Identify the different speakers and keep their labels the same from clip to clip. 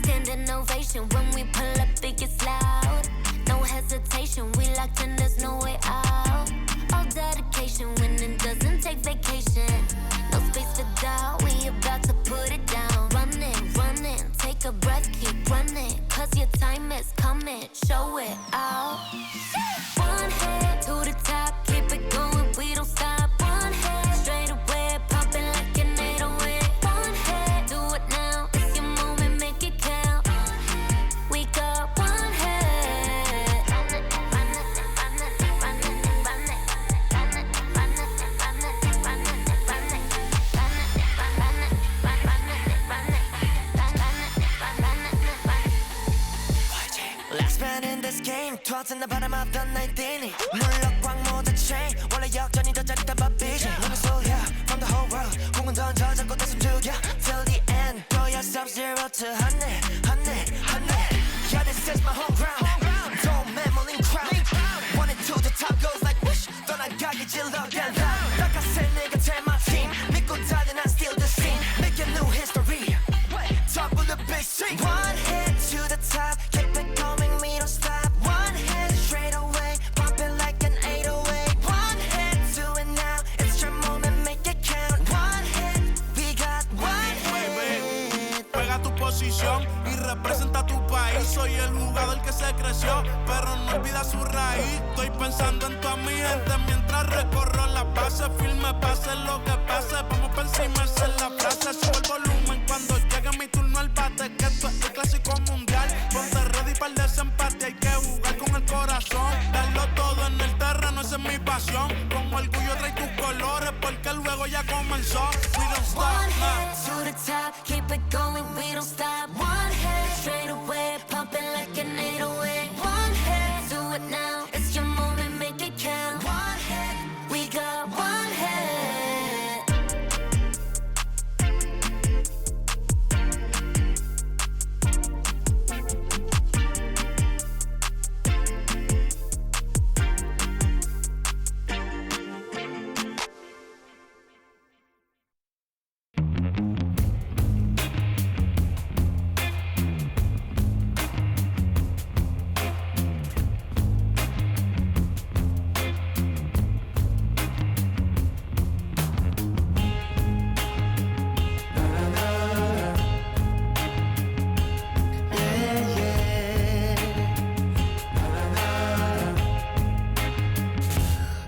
Speaker 1: Standing ovation when we pull up, it gets loud. No hesitation, we locked in, there's no way out. All dedication, winning doesn't take vacation. No space for doubt, we about to put it down. Running, take a breath, keep running. Cause your time is coming, show it out. One head to the top, keep it going, we don't stop. One head, straight away, popping like an 808. One head, do it now, it's your moment, make it count. We got one head.
Speaker 2: Last man in this game, 터진 바람 앞던 날 뛰니 물럭광 모두 chain 원래 역전이 더 짜릿한 밥이지 눈을 쏠려 from the whole world 공은 던져 잡고 더 숨죽여 till the end throw yourself 0 to 100 yeah this is my home ground don't memory crowd wanted to the top goes like whoosh 떠나가기 질러 get loud like I said nigga tell my team 믿고 달려 난 still the same making new history top of the big street one hit to the top keep it going we don't stop one hit straight away pumping like an 808 one hit do it now it's your moment make it count one hit we got one hit
Speaker 3: juega tu posición y representa tu país soy el jugador que se creció pero no olvida su raíz estoy pensando en toda mi gente mientras recorro la base firme pase lo que pase vamos pa' encima esa es la frase sube el volumen cuando llegue mi turno al bate que esto es el clásico mundial ponte ready para el desempate hay que jugar con el corazón darlo todo en el terreno esa es mi pasión con orgullo trae tus colores porque el juego ya comenzó we don't stop
Speaker 1: one head to the top keep it going we don't stop one head straight away pumping like an 808 one head do it now it's your moment make it count one head we got one head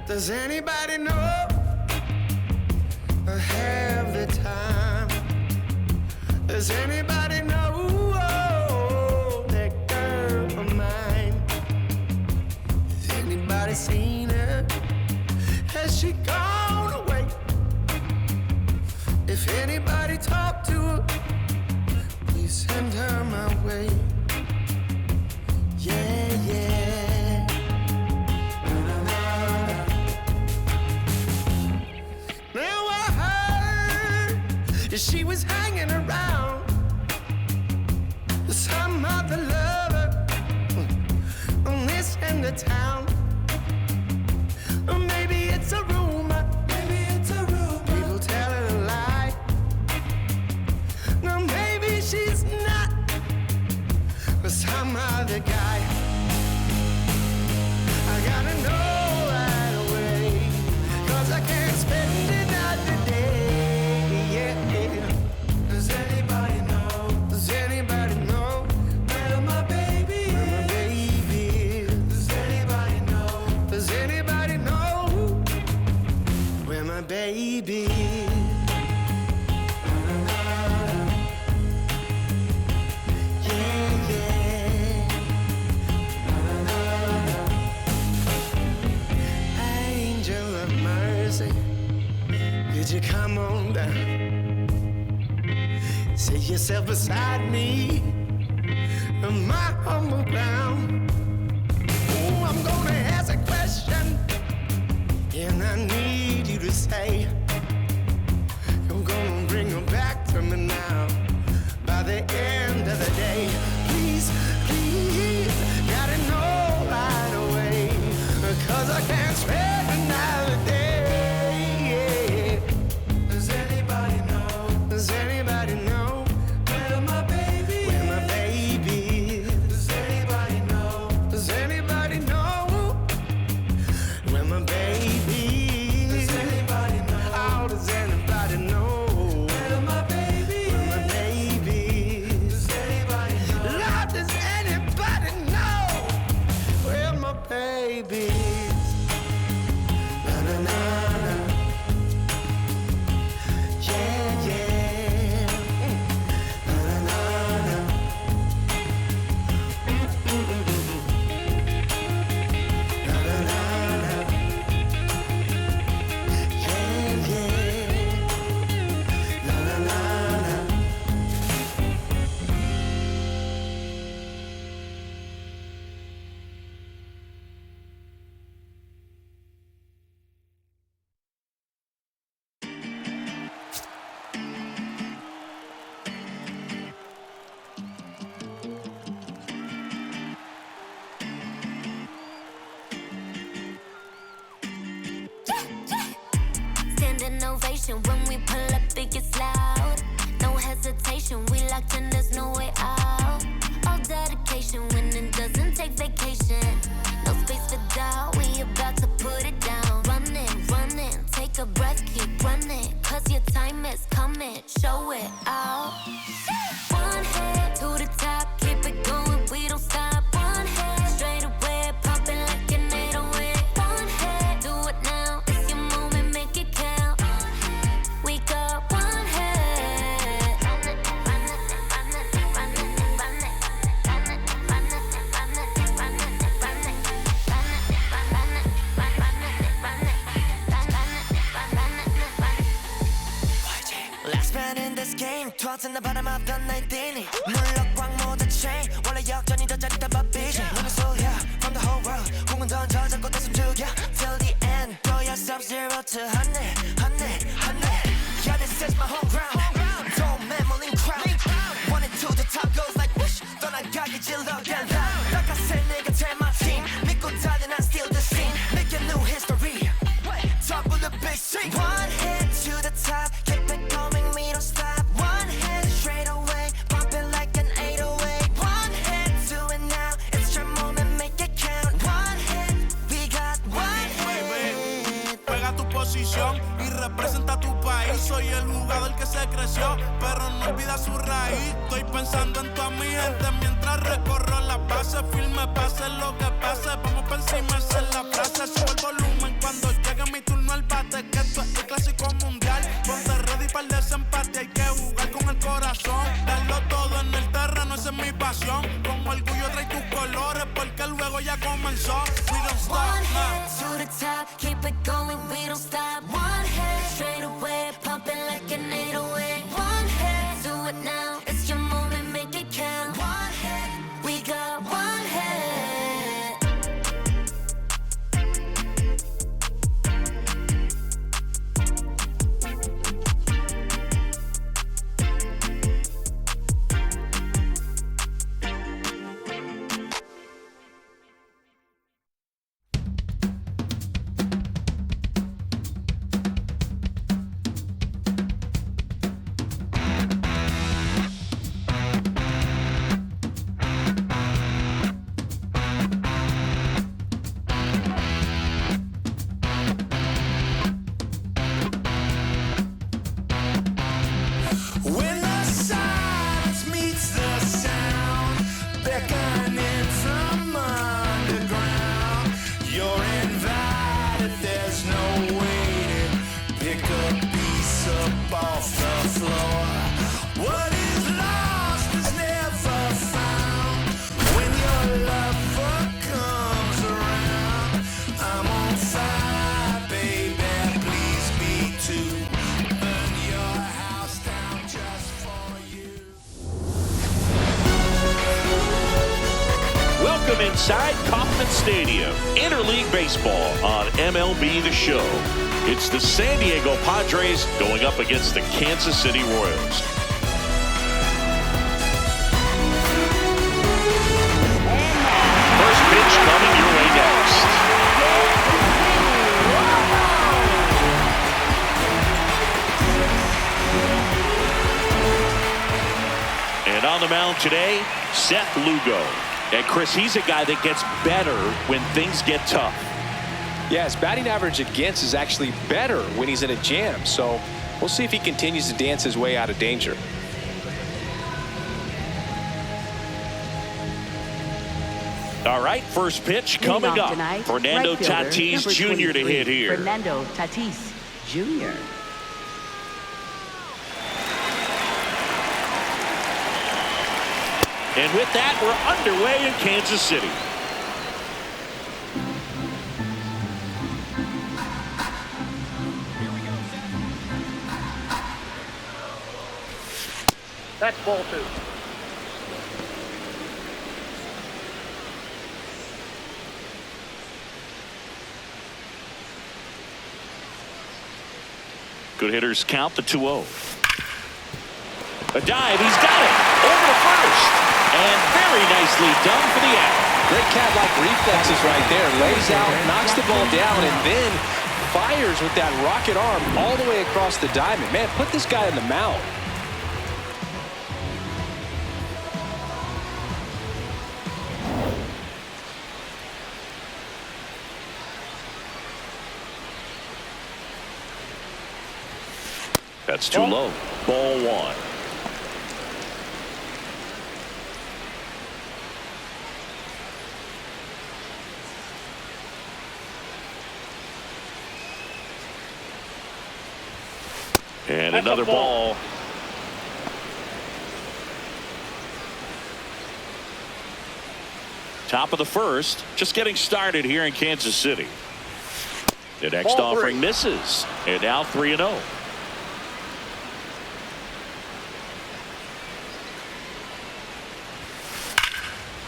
Speaker 4: Does anybody know or have the time? Does anybody know that girl of mine? Has anybody seen her? Has she gone away? If anybody talked to her, please send her my way. Yeah. She was hanging around some other lover on this end of town. Or maybe it's a rumor. People telling a lie. No, maybe she's not with some other guy. I gotta know right away, 'cause I can't spend another day. Does anybody know? Does anybody know where my baby is? Does anybody know? Does anybody know where my baby is? Yeah. Angel of mercy, could you come on down? Sit yourself beside me on my humble ground. Oh, I'm gonna ask a question, and I need you to say you're gonna bring her back to me now by the end of the day. Please, gotta know right away, 'cause I can't spend another day. Does anybody know? Does anybody know where my baby is?
Speaker 1: Standing ovation when we pull up, it gets loud. No hesitation, we locked in, there's no way out. All dedication, winning doesn't take vacation. No space for doubt, we about to put it down. Running, take a breath, keep running. Cause your time is coming, show it out. One head to the top, keep it going, we don't stop. One head, straight away, popping like an 808. One head, do it now, it's your moment, make it count. We got one head.
Speaker 2: Last man in this game tossing the bottom of the ninth inning 물럭광 모두 chain 원래 역전이 더 짜릿한 바삐지 눈을 쏠려 from the whole world 공은 던져 잡고 또 숨죽여 till the end throw yourself 0 to 100 yeah this is my home ground don't memory crowd wanted to the top goes like whoosh 떠나가기 질러 get loud like I said nigga tell my team 믿고 달린 I steal the scene making new history top of the big scene one hit to the top keep it coming we don't stop one hit straight away bumping like an 808 one hit do it now it's your moment make it count one hit we got one hit
Speaker 3: Juega tu posición y representa tu país. Soy el jugador que se creció, pero no olvida su raíz. Estoy pensando en toda mi gente mientras recorro las bases. Firme, pase lo que pase. Vamos por encima, esa es la frase. Subo el volumen cuando llegue mi turno al bate. Que esto es el clásico mundial. Ponte ready para el desempate. Hay que jugar con el corazón. Darlo todo en el terreno, esa es mi pasión. Con orgullo trae tus colores porque luego ya comenzó. We don't stop,
Speaker 1: One
Speaker 3: nah.
Speaker 1: head to the top, keep it going, we don't stop. One head straight away, pumping like an 808. One head, do it now, it's your moment, make it count. One head, we got one head.
Speaker 4: When the silence meets the sound, beckoning from underground, you're invited, there's no waiting. Pick a piece up off the floor. What is lost is never found. When your lover comes around, I'm on fire, baby, please be too. Burn your house down just for you.
Speaker 5: Welcome inside Kauffman Stadium, Interleague Baseball on MLB The Show. It's the San Diego Padres going up against the Kansas City Royals. First pitch coming your way next. And on the mound today, Seth Lugo. And Chris, he's a guy that gets better when things get tough.
Speaker 6: Yeah, his batting average against is actually better when he's in a jam. So we'll see if he continues to dance his way out of danger.
Speaker 5: All right, first pitch coming up.
Speaker 7: Tonight,
Speaker 5: Fernando
Speaker 7: right fielder,
Speaker 5: Tatis
Speaker 7: number
Speaker 5: Jr. to
Speaker 7: 23,
Speaker 5: hit here.
Speaker 7: Fernando Tatis Jr.
Speaker 5: And with that, we're underway in Kansas City.
Speaker 8: That's ball two.
Speaker 5: Good hitters count the 2-0. A dive, he's got it. Over to first. And very nicely done for the out.
Speaker 6: Great cat-like reflexes right there. Lays out, knocks the ball down, and then fires with that rocket arm all the way across the diamond. Man, put this guy in the mound.
Speaker 5: That's too low. Ball one. And another ball. Top of the first. Just getting started here in Kansas City. The next offering misses. And now 3-0.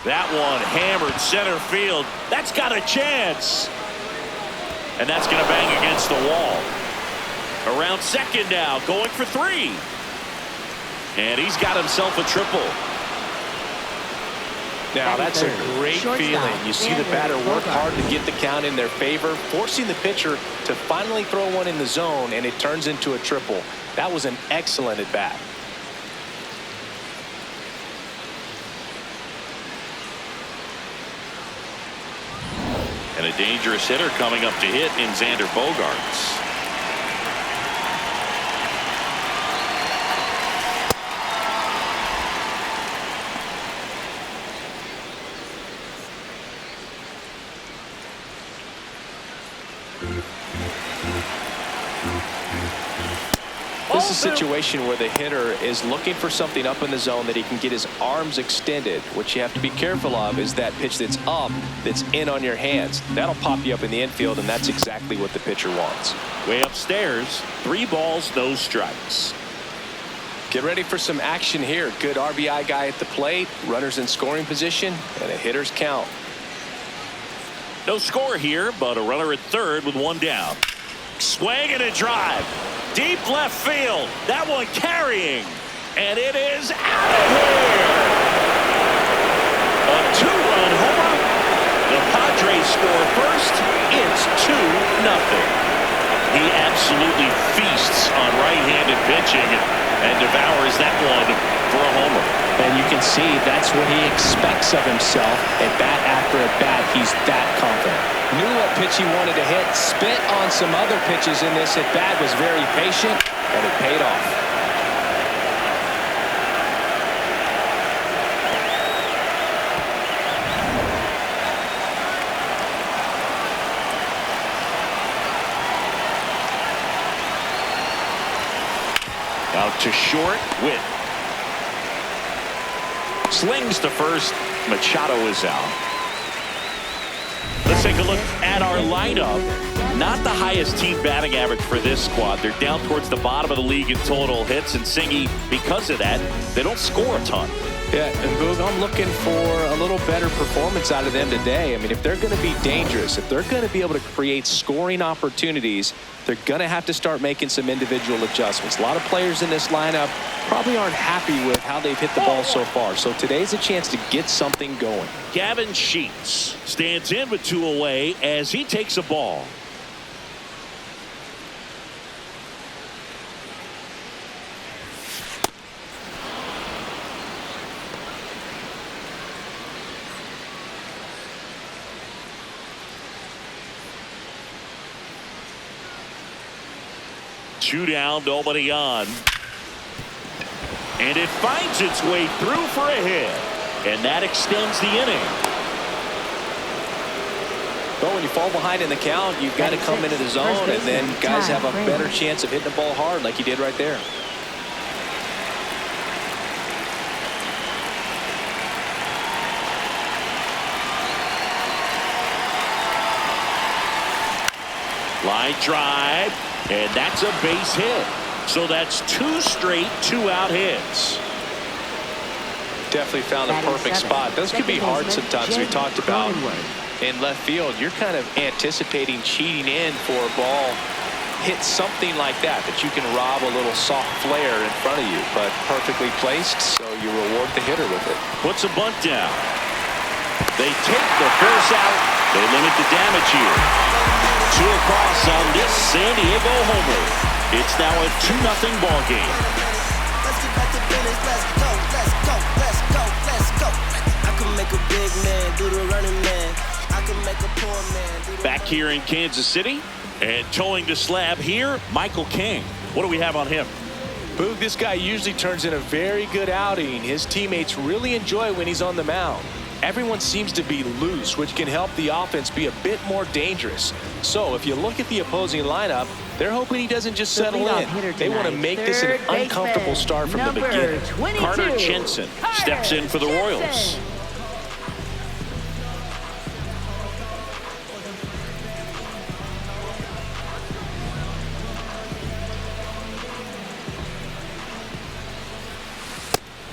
Speaker 5: That one hammered center field. That's got a chance. And that's going to bang against the wall. Around second now, going for 3. And he's got himself a triple.
Speaker 6: Now that's a great feeling. You see the batter work hard to get the count in their favor, forcing the pitcher to finally throw one in the zone, and it turns into a triple. That was an excellent at bat.
Speaker 5: And a dangerous hitter coming up to hit in Xander Bogaerts.
Speaker 6: This is a situation where the hitter is looking for something up in the zone that he can get his arms extended. What you have to be careful of is that pitch that's up, that's in on your hands. That'll pop you up in the infield, and that's exactly what the pitcher wants.
Speaker 5: Way upstairs, 3 balls, no strikes.
Speaker 6: Get ready for some action here. Good RBI guy at the plate, runners in scoring position, and a hitter's count.
Speaker 5: No score here, but a runner at third with 1 down. Swing and a drive. Deep left field. That one carrying. And it is out of here. A 2-run homer. The Padres score first. It's 2-0. He absolutely feasts on right-handed pitching and devours that one for a homer.
Speaker 6: And you can see that's what he expects of himself. At bat after at bat, he's that confident. Knew what pitch he wanted to hit, spit on some other pitches in this at bat, was very patient, and it paid off.
Speaker 5: Out to short, Witt. Slings to first. Machado is out. Let's take a look at our lineup. Not the highest team batting average for this squad. They're down towards the bottom of the league in total hits, and Singy, because of that, they don't score a ton.
Speaker 6: Yeah, and Boog, I'm looking for a little better performance out of them today. I mean, if they're going to be dangerous, if they're going to be able to create scoring opportunities, they're going to have to start making some individual adjustments. A lot of players in this lineup probably aren't happy with how they've hit the ball so far. So today's a chance to get something going.
Speaker 5: Gavin Sheets stands in with 2 away as he takes a ball. Two down, nobody on. And it finds its way through for a hit. And that extends the inning.
Speaker 6: Well, when you fall behind in the count, you've got to come into the zone, and then guys have a better chance of hitting the ball hard like he did right there.
Speaker 5: Line drive, and that's a base hit. So that's 2 straight 2-out hits.
Speaker 6: Definitely found a perfect spot. Those could be hard sometimes. We talked about in left field, you're kind of anticipating cheating in for a ball, hit something like that you can rob a little soft flare in front of you, but perfectly placed, so you reward the hitter with it.
Speaker 5: Puts a bunt down. They take the first out. They limit the damage here. Two across on this San Diego homer. It's now a 2-0 ball game.
Speaker 2: Let's get back to business. Let's go, let's go, let's go, let's go. I can make a big man do the running man. I can make a poor man do the
Speaker 5: Back here in Kansas City and towing the slab here, Michael King. What do we have on him?
Speaker 6: Boog, this guy usually turns in a very good outing. His teammates really enjoy when he's on the mound. Everyone seems to be loose, which can help the offense be a bit more dangerous. So if you look at the opposing lineup, they're hoping he doesn't just settle in. They want to make this an uncomfortable start from the beginning.
Speaker 5: Carter Jensen steps in for the Royals.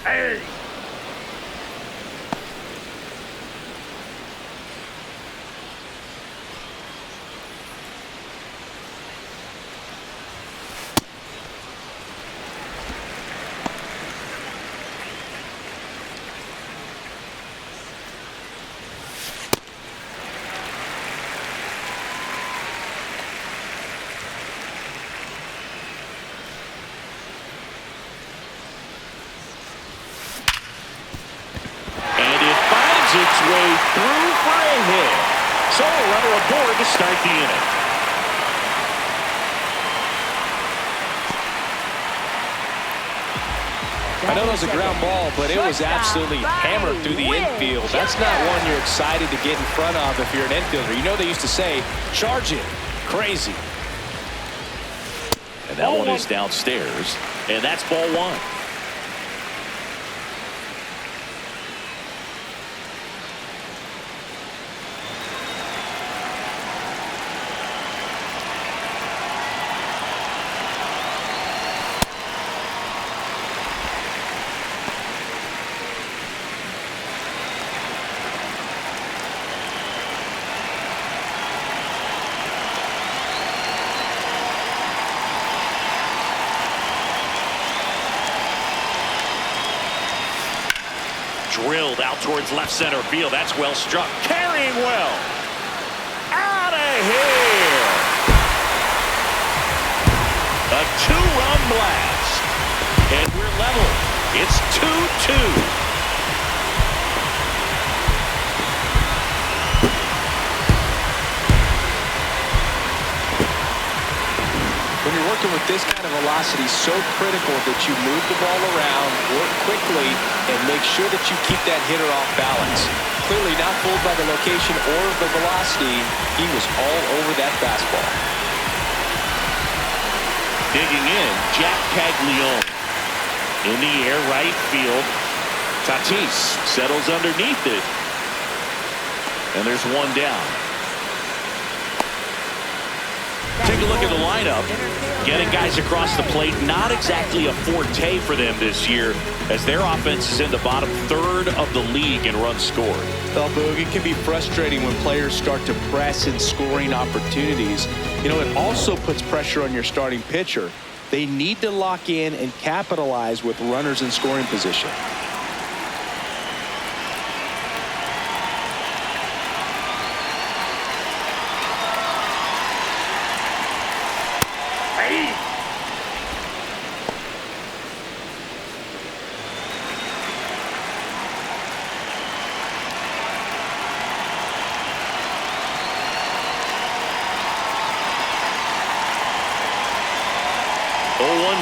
Speaker 5: Hey! Its way through for a hit. So a runner aboard to start the inning.
Speaker 6: I know it was a ground ball, but it was absolutely hammered through the infield. That's not one you're excited to get in front of if you're an infielder. You know they used to say, charge it. Crazy.
Speaker 5: And that one is downstairs. And that's ball one. Drilled out towards left center field. That's well struck. Carrying well. Out of here. A two-run blast. And we're level. It's 2-2.
Speaker 6: When you're working with this kind of velocity, so critical that you move the ball around, work quickly, and make sure that you keep that hitter off balance. Clearly not fooled by the location or the velocity. He was all over that fastball.
Speaker 5: Digging in, Jack Caglione. In the air, right field. Tatis settles underneath it. And there's one down. Take a look at the lineup. Getting guys across the plate, not exactly a forte for them this year, as their offense is in the bottom third of the league in runs scored.
Speaker 6: Well, Boog, it can be frustrating when players start to press in scoring opportunities. You know, it also puts pressure on your starting pitcher. They need to lock in and capitalize with runners in scoring position.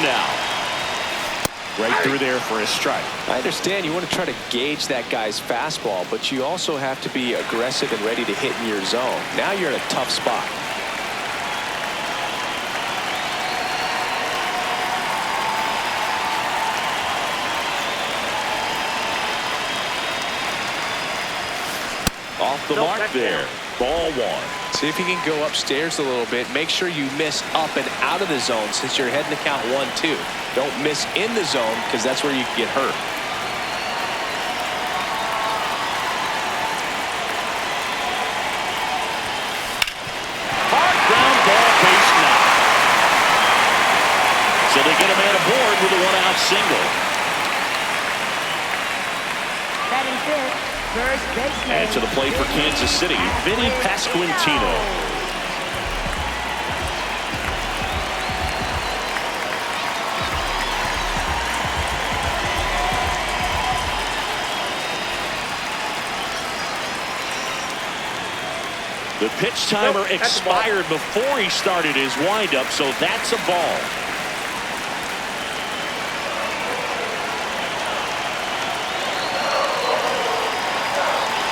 Speaker 5: Now. Right through there for a strike.
Speaker 6: I understand you want to try to gauge that guy's fastball, but you also have to be aggressive and ready to hit in your zone. Now you're in a tough spot.
Speaker 5: Off the mark there. Ball one.
Speaker 6: See if you can go upstairs a little bit. Make sure you miss up and out of the zone since you're heading to count 1-2. Don't miss in the zone because that's where you can get hurt.
Speaker 5: Hard ground ball, base knock. So they get a man aboard with a one-out single.
Speaker 7: Batting fifth, first baseman.
Speaker 5: And to the plate for Kansas City, Vinny Pasquantino. The pitch timer expired before he started his windup, so that's a ball.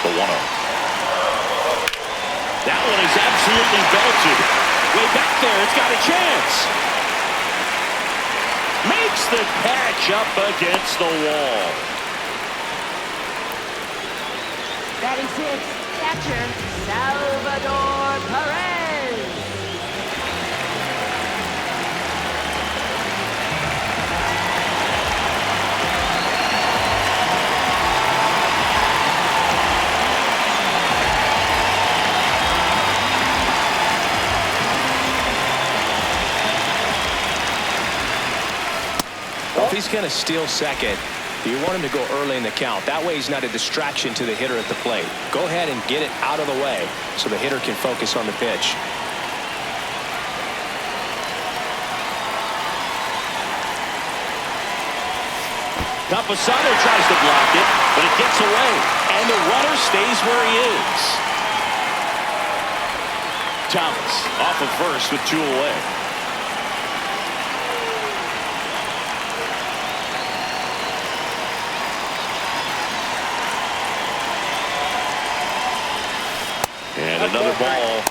Speaker 5: The 1-0. That one is absolutely belted. Way back there, it's got a chance. Makes the catch up against the wall.
Speaker 7: Batting sixth, catcher, Salvador Perez.
Speaker 6: Well, if he's going to steal second, you want him to go early in the count. That way he's not a distraction to the hitter at the plate. Go ahead and get it out of the way so the hitter can focus on the pitch.
Speaker 5: Campusano tries to block it, but it gets away, and the runner stays where he is. Thomas off of first with 2 away. And another ball.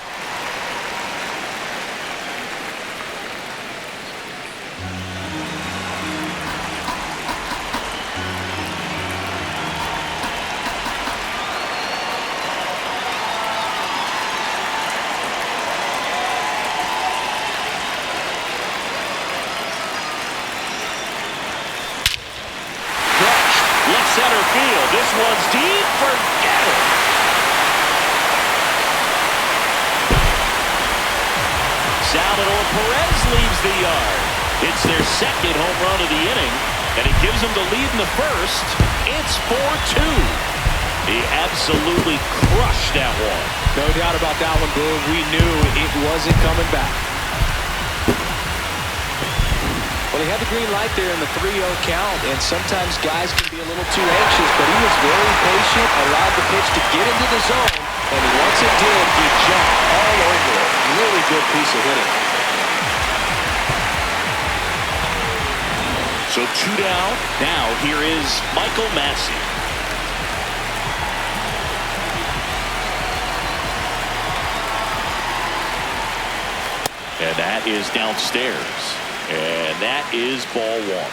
Speaker 5: Left center field. This one's deep. Forget it. Salvador Perez leaves the yard. It's their second home run of the inning, and it gives them the lead in the first. It's 4-2. He absolutely crushed that one.
Speaker 6: No doubt about that one, Boone. We knew it wasn't coming back. Well, he had the green light there in the 3-0 count, and sometimes guys can be a little too anxious, but he was very patient, allowed the pitch to get into the zone, and once it did, he jumped all over it. Really good piece of hitting.
Speaker 5: So 2 down. Now here is Michael Massey. And that is downstairs. And that is ball 1.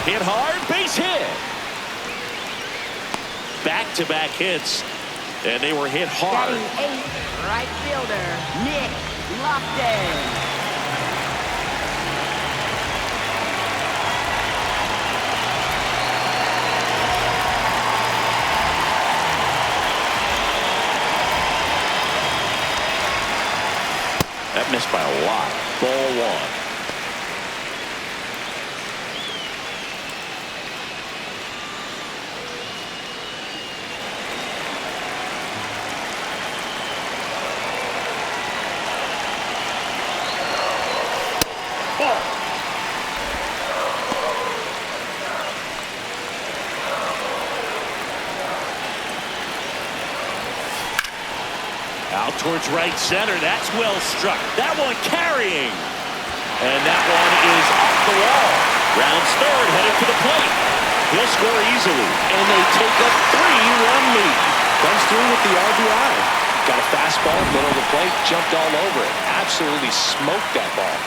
Speaker 5: Hit hard, base hit. Back-to-back hits, and they were hit hard.
Speaker 7: Batting eighth, right fielder, Nick Lofton.
Speaker 5: That missed by a lot. Ball 1. Out towards right center. That's well struck. That one carrying. And that one is off the wall. Rounds third, headed to the plate. He'll score easily. And they take a 3-run lead.
Speaker 6: Comes through with the RBI. Got a fastball, middle of the plate, jumped all over it. Absolutely smoked that ball.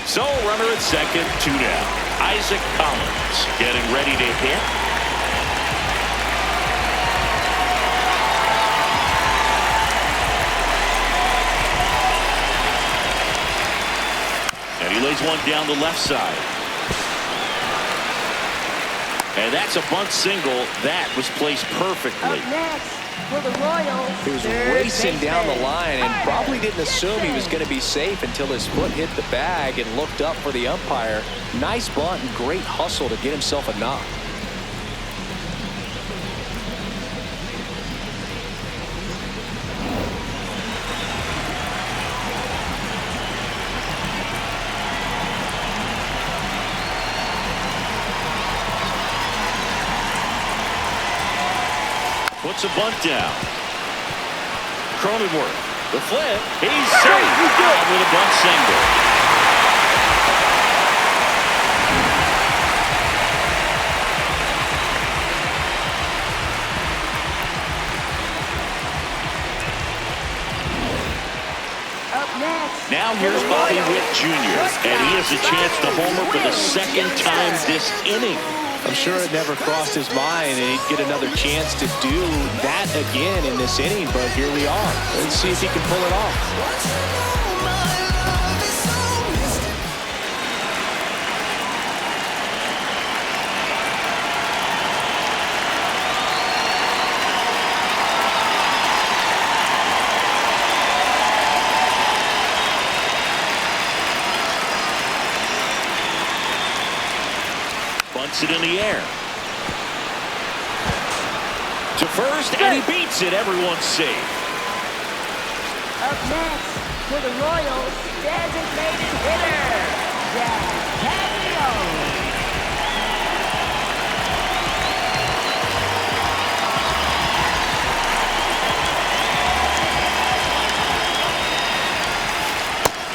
Speaker 5: So, runner at second, 2 down. Isaac Collins getting ready to hit. lines one down the left side. And that's a bunt single. That was placed perfectly.
Speaker 7: Up next for the Royals.
Speaker 6: He was racing down the line and probably didn't assume he was going to be safe until his foot hit the bag and looked up for the umpire. Nice bunt and great hustle to get himself a knock.
Speaker 5: Puts a bunt down. Cronenworth, the flip. He's safe. Out with a bunt single.
Speaker 7: Up next.
Speaker 5: Now here's Bobby Witt Jr. and he has a chance to homer for the second time this inning.
Speaker 6: I'm sure it never crossed his mind and he'd get another chance to do that again in this inning, but here we are. Let's see if he can pull it off.
Speaker 5: Bunts it in the air. To first, and he beats it. Everyone's safe.
Speaker 7: Up next for the Royals, designated hitter, Jack Caglione.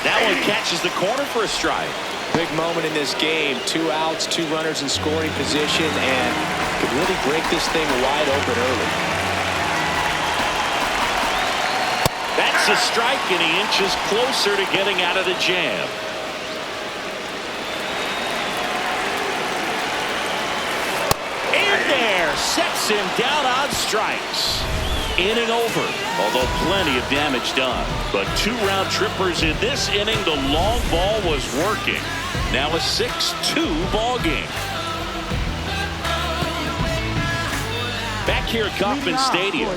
Speaker 5: That one catches the corner for a strike.
Speaker 6: Big moment in this game. 2 outs, 2 runners in scoring position, and could really break this thing wide open early.
Speaker 5: That's a strike, and he inches closer to getting out of the jam. In there, sets him down on strikes. Inning over, although plenty of damage done. But 2 round trippers in this inning. The long ball was working. Now a 6-2 ball game. Back here at Kauffman Stadium,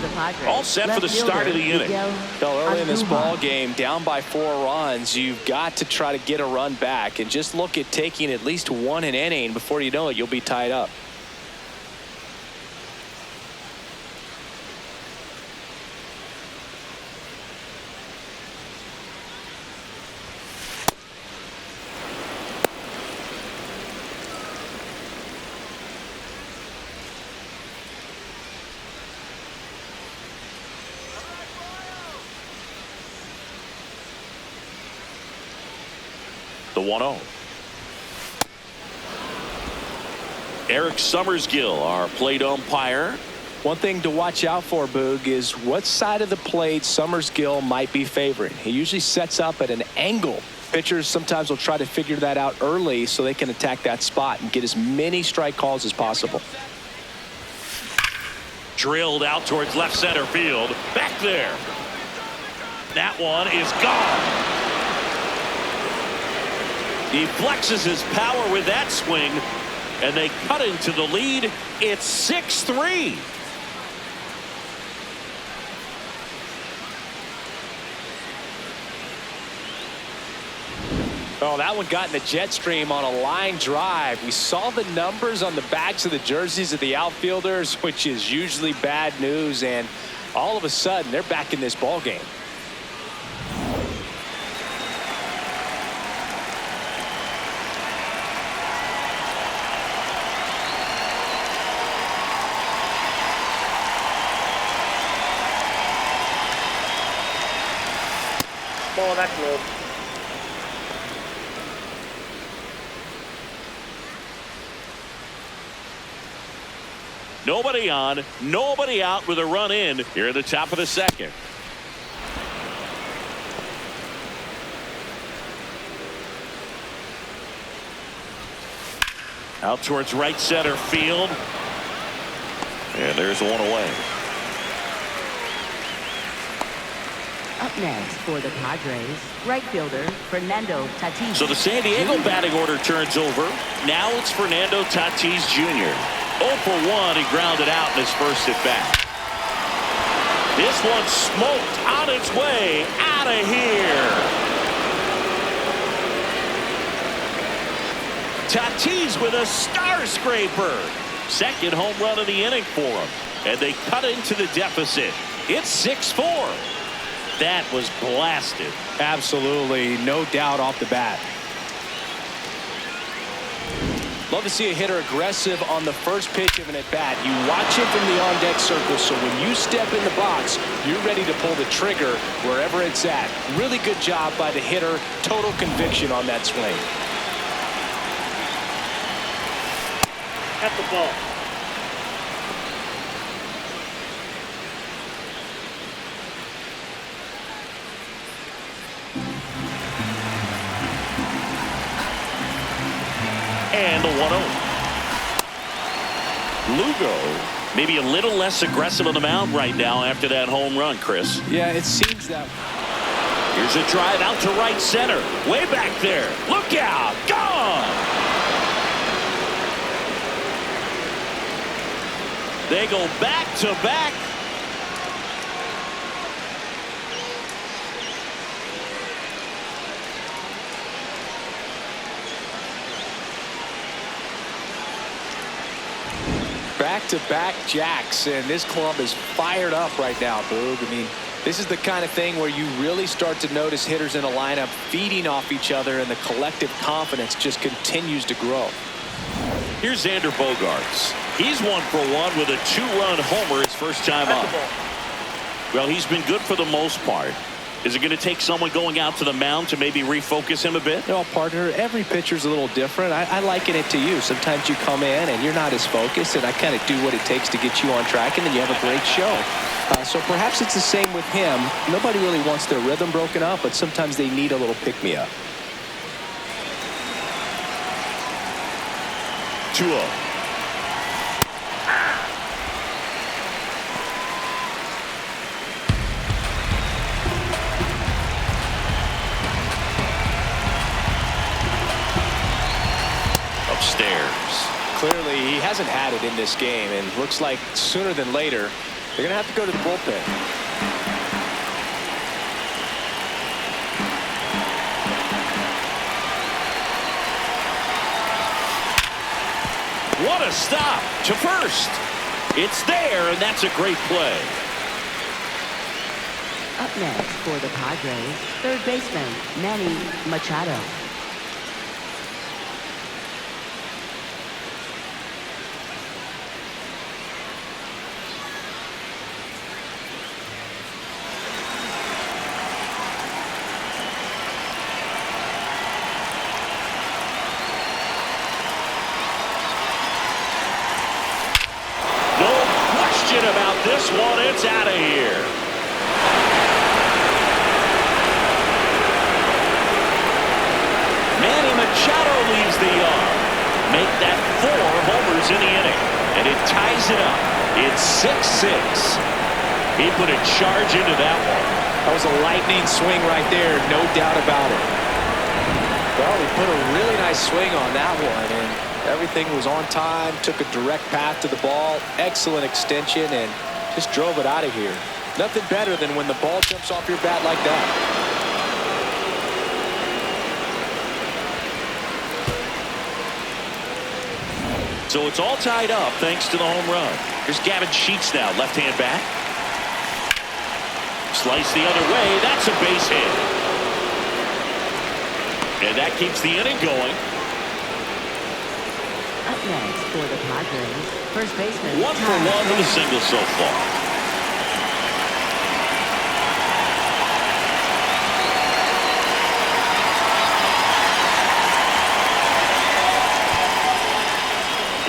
Speaker 5: all set for the start of the inning.
Speaker 6: Early in this ball game, down by 4 runs, you've got to try to get a run back and just look at taking at least 1 an inning. Before you know it, you'll be tied up.
Speaker 5: The 1-0. Eric Summersgill, our plate umpire.
Speaker 6: One thing to watch out for, Boog, is what side of the plate Summersgill might be favoring. He usually sets up at an angle. Pitchers sometimes will try to figure that out early so they can attack that spot and get as many strike calls as possible.
Speaker 5: Drilled out towards left center field. Back there. That one is gone. He flexes his power with that swing, and they cut into the lead. It's 6-3.
Speaker 6: Oh, that one got in the jet stream on a line drive. We saw the numbers on the backs of the jerseys of the outfielders, which is usually bad news, and all of a sudden they're back in this ball game.
Speaker 8: Oh, that's low.
Speaker 5: Nobody on, nobody out with a run in here at the top of the second. Out towards right center field. And there's one away.
Speaker 7: Up next for the Padres, right fielder Fernando Tatis.
Speaker 5: So the San Diego batting order turns over. Now it's Fernando Tatis Jr. 0 for 1. He grounded out in his first at bat. This one smoked on its way out of here. Tatis with a star scraper. Second home run of the inning for him. And they cut into the deficit. It's 6-4. That was blasted.
Speaker 6: Absolutely, no doubt off the bat. Love to see a hitter aggressive on the first pitch of an at-bat. You watch him from the on-deck circle, so when you step in the box, you're ready to pull the trigger wherever it's at. Really good job by the hitter. Total conviction on that swing.
Speaker 5: At the ball. And the 1-0. Lugo maybe a little less aggressive on the mound right now after that home run, Chris.
Speaker 6: Yeah, it seems that.
Speaker 5: Here's a drive out to right center. Way back there. Look out. Gone. They go back to back.
Speaker 6: Back-to-back jacks, and this club is fired up right now, Boog. I mean, this is the kind of thing where you really start to notice hitters in a lineup feeding off each other, and the collective confidence just continues to grow.
Speaker 5: Here's Xander Bogaerts. He's 1 for 1 with a 2-run homer his first time up. Well, he's been good for the most part. Is it going to take someone going out to the mound to maybe refocus him a bit?
Speaker 6: No, partner, every pitcher's a little different. I liken it to you. Sometimes you come in and you're not as focused, and I kind of do what it takes to get you on track, and then you have a great show. So perhaps it's the same with him. Nobody really wants their rhythm broken up, but sometimes they need a little pick-me-up.
Speaker 5: 2-0. Upstairs.
Speaker 6: Clearly, he hasn't had it in this game, and looks like sooner than later, they're going to have to go to the bullpen.
Speaker 5: What a stop to first. It's there, and that's a great play.
Speaker 7: Up next for the Padres, third baseman Manny Machado.
Speaker 5: About this one, it's out of here. Manny Machado leaves the yard. Make that 4 homers in the inning, and it ties it up. It's 6-6. He put a charge into that one.
Speaker 6: That was a lightning swing right there, no doubt about it. Well, he put a really nice swing on that one, and everything was on time, took a direct path to the ball, excellent extension, and just drove it out of here. Nothing better than when the ball jumps off your bat like that.
Speaker 5: So it's all tied up thanks to the home run. Here's Gavin Sheets now, left-hand bat. Slice the other way, that's a base hit. And that keeps the inning going.
Speaker 7: Up next for the Padres, first baseman
Speaker 5: 1 for 1 with a single so far.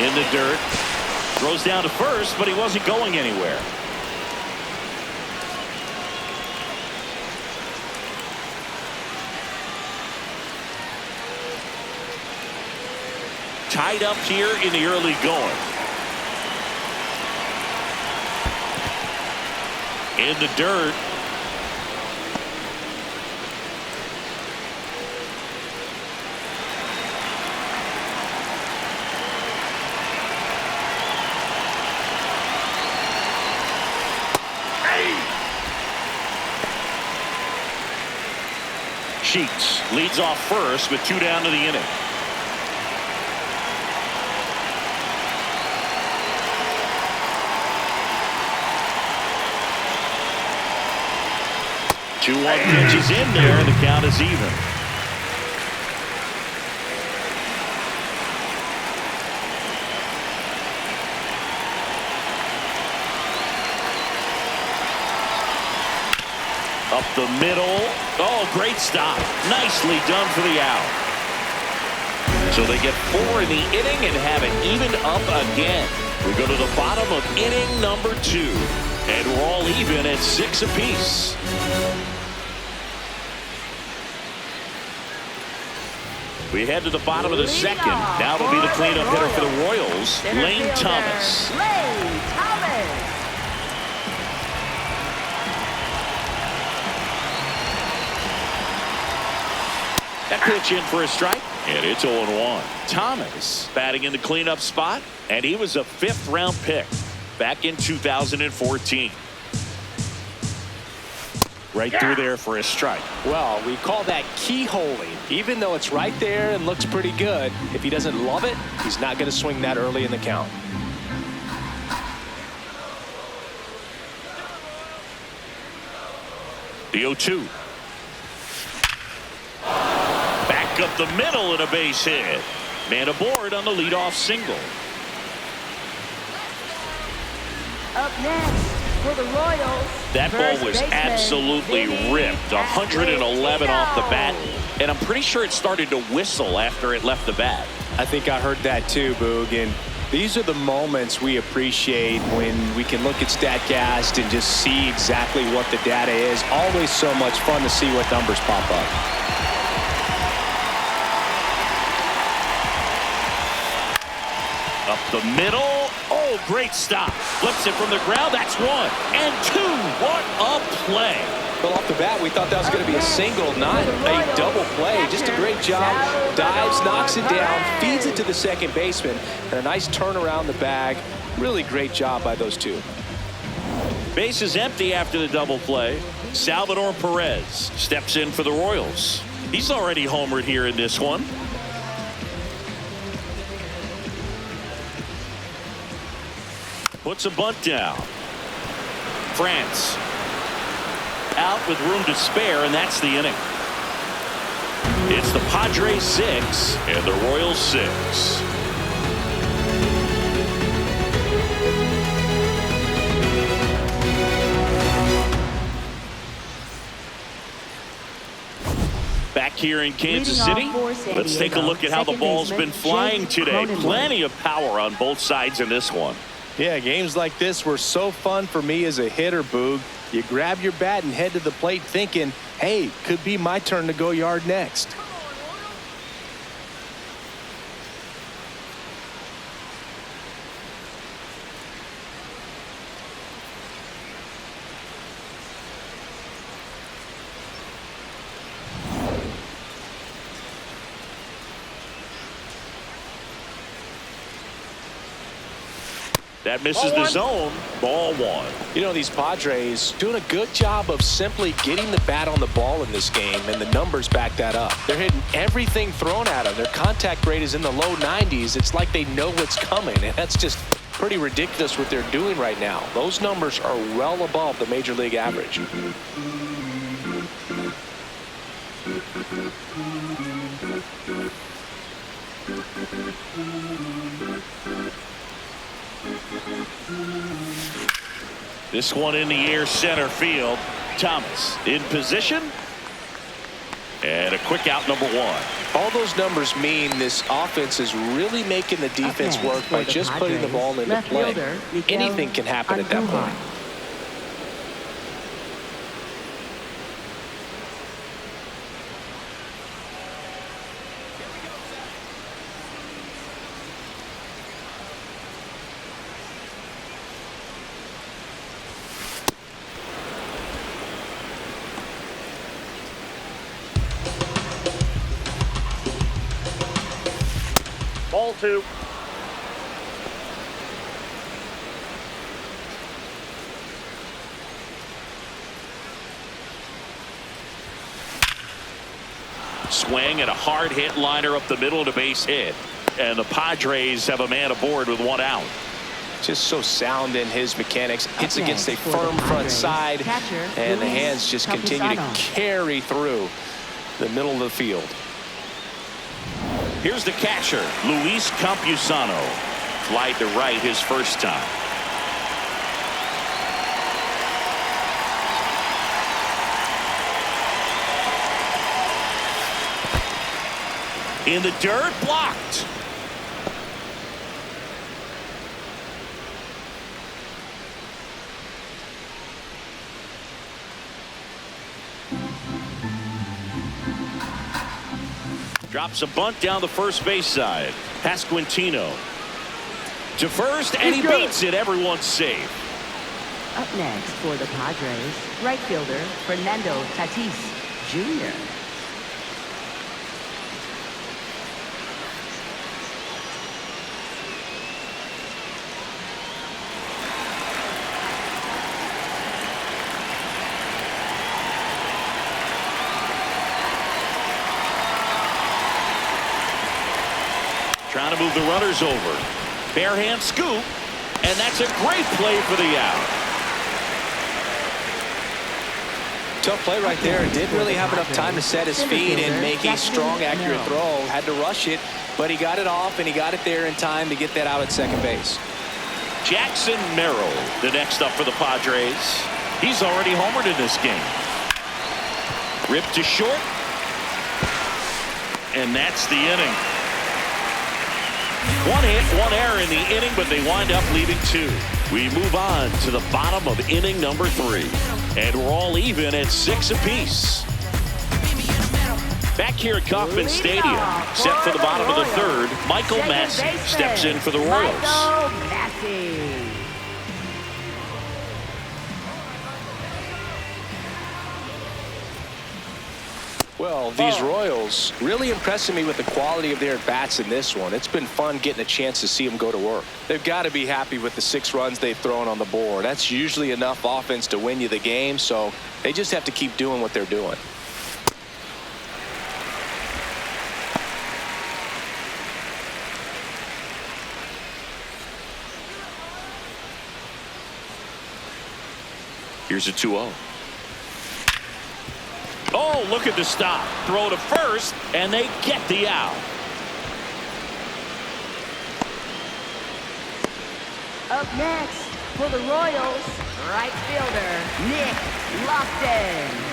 Speaker 5: In the dirt, throws down to first, but he wasn't going anywhere. Tied up here in the early going. In the dirt. Sheets leads off first with 2 down to the inning. Two-one pitch is in there. The count is even. Up the middle. Oh, great stop. Nicely done for the out. So they get 4 in the inning and have it evened up again. We go to the bottom of inning number 2. And we're all even at 6 apiece. We head to the bottom of the second. Now it'll be the cleanup hitter for the Royals, Lane Thomas.
Speaker 7: Lane Thomas.
Speaker 5: That pitch in for a strike, and it's 0-1. Thomas batting in the cleanup spot, and he was a 5th-round pick back in 2014. Right through there for a strike.
Speaker 6: Well, we call that keyholing. Even though it's right there and looks pretty good, if he doesn't love it, he's not going to swing that early in the count.
Speaker 5: The 0-2. Back up the middle and a base hit. Man aboard on the leadoff single.
Speaker 7: Up next for the Royals.
Speaker 5: That ball was absolutely ripped. 111 off the bat. And I'm pretty sure it started to whistle after it left the bat.
Speaker 6: I think I heard that too, Boog. And these are the moments we appreciate when we can look at StatCast and just see exactly what the data is. Always so much fun to see what numbers pop up.
Speaker 5: Up the middle. Oh, great stop. Flips it from the ground. That's 1 and 2. What a play.
Speaker 6: Well, off the bat, we thought that was going to be a single, not a double play. Just a great job. Dives, knocks it down, feeds it to the second baseman, and a nice turn around the bag. Really great job by those two.
Speaker 5: Base is empty after the double play. Salvador Perez steps in for the Royals. He's already homered here in this one. Puts a bunt down. France out with room to spare, and that's the inning. It's the Padres 6 and the Royals 6. Back here in Kansas City, let's take a look at how the ball's been flying today. Plenty of power on both sides in this one.
Speaker 6: Yeah, games like this were so fun for me as a hitter, Boog. You grab your bat and head to the plate thinking, hey, could be my turn to go yard next.
Speaker 5: That misses the zone. Ball 1.
Speaker 6: You know, these Padres doing a good job of simply getting the bat on the ball in this game, and the numbers back that up. They're hitting everything thrown at them. Their contact rate is in the low 90s. It's like they know what's coming, and that's just pretty ridiculous what they're doing right now. Those numbers are well above the major league average.
Speaker 5: This one in the air, center field. Thomas in position. And a quick out, number 1.
Speaker 6: All those numbers mean this offense is really making the defense work by just putting the ball into play. Anything can happen at that point.
Speaker 5: Ball 2. Swing and a hard hit liner up the middle and a base hit. And the Padres have a man aboard with 1 out.
Speaker 6: Just so sound in his mechanics. Hits against a firm front side, and the hands just continue to carry through the middle of the field.
Speaker 5: Here's the catcher, Luis Campusano. Fly to right his first time. In the dirt, blocked. Drops a bunt down the first base side. Pasquantino to first, and he beats it. Everyone's safe.
Speaker 7: Up next for the Padres, right fielder Fernando Tatis Jr.
Speaker 5: Trying to move the runners over. Bare hand scoop, and that's a great play for the out.
Speaker 6: Tough play right there. Didn't really have enough time to set his feet and make a strong, accurate throw. Had to rush it, but he got it off, and he got it there in time to get that out at second base.
Speaker 5: Jackson Merrill, the next up for the Padres. He's already homered in this game. Ripped to short, and that's the inning. 1 hit, 1 error in the inning, but they wind up leading 2. We move on to the bottom of inning number 3. And we're all even at 6 apiece. Back here at Kauffman Stadium, set for the bottom of the 3rd, Michael Massey steps in for the Royals.
Speaker 6: Well, these Royals really impressing me with the quality of their at-bats in this one. It's been fun getting a chance to see them go to work. They've got to be happy with the 6 runs they've thrown on the board. That's usually enough offense to win you the game, so they just have to keep doing what they're doing.
Speaker 5: Here's a 2-0. Oh, look at the stop. Throw to first, and they get the out.
Speaker 7: Up next for the Royals, right fielder Nick Lofton.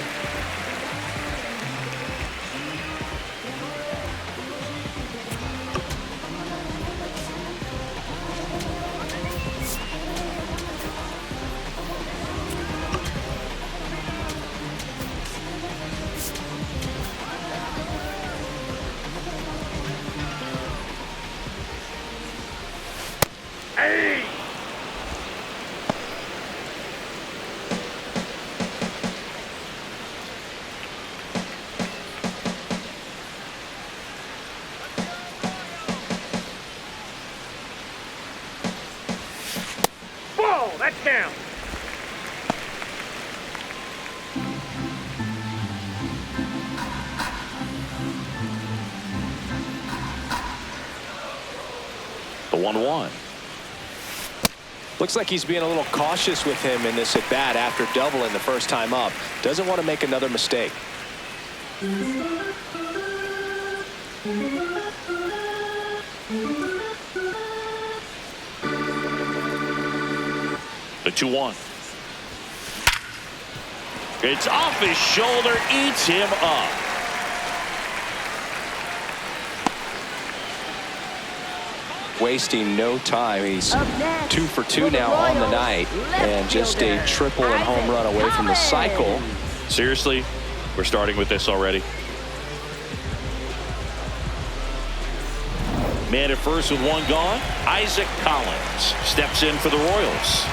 Speaker 5: That's down. The 1-1.
Speaker 6: Looks like he's being a little cautious with him in this at-bat after doubling the first time up. Doesn't want to make another mistake.
Speaker 5: The 2-1. It's off his shoulder, eats him up.
Speaker 6: Wasting no time. He's 2 for 2 now on the night, and just a triple and home run away from the cycle.
Speaker 5: Seriously, we're starting with this already. Man at first with 1 gone. Isaac Collins steps in for the Royals.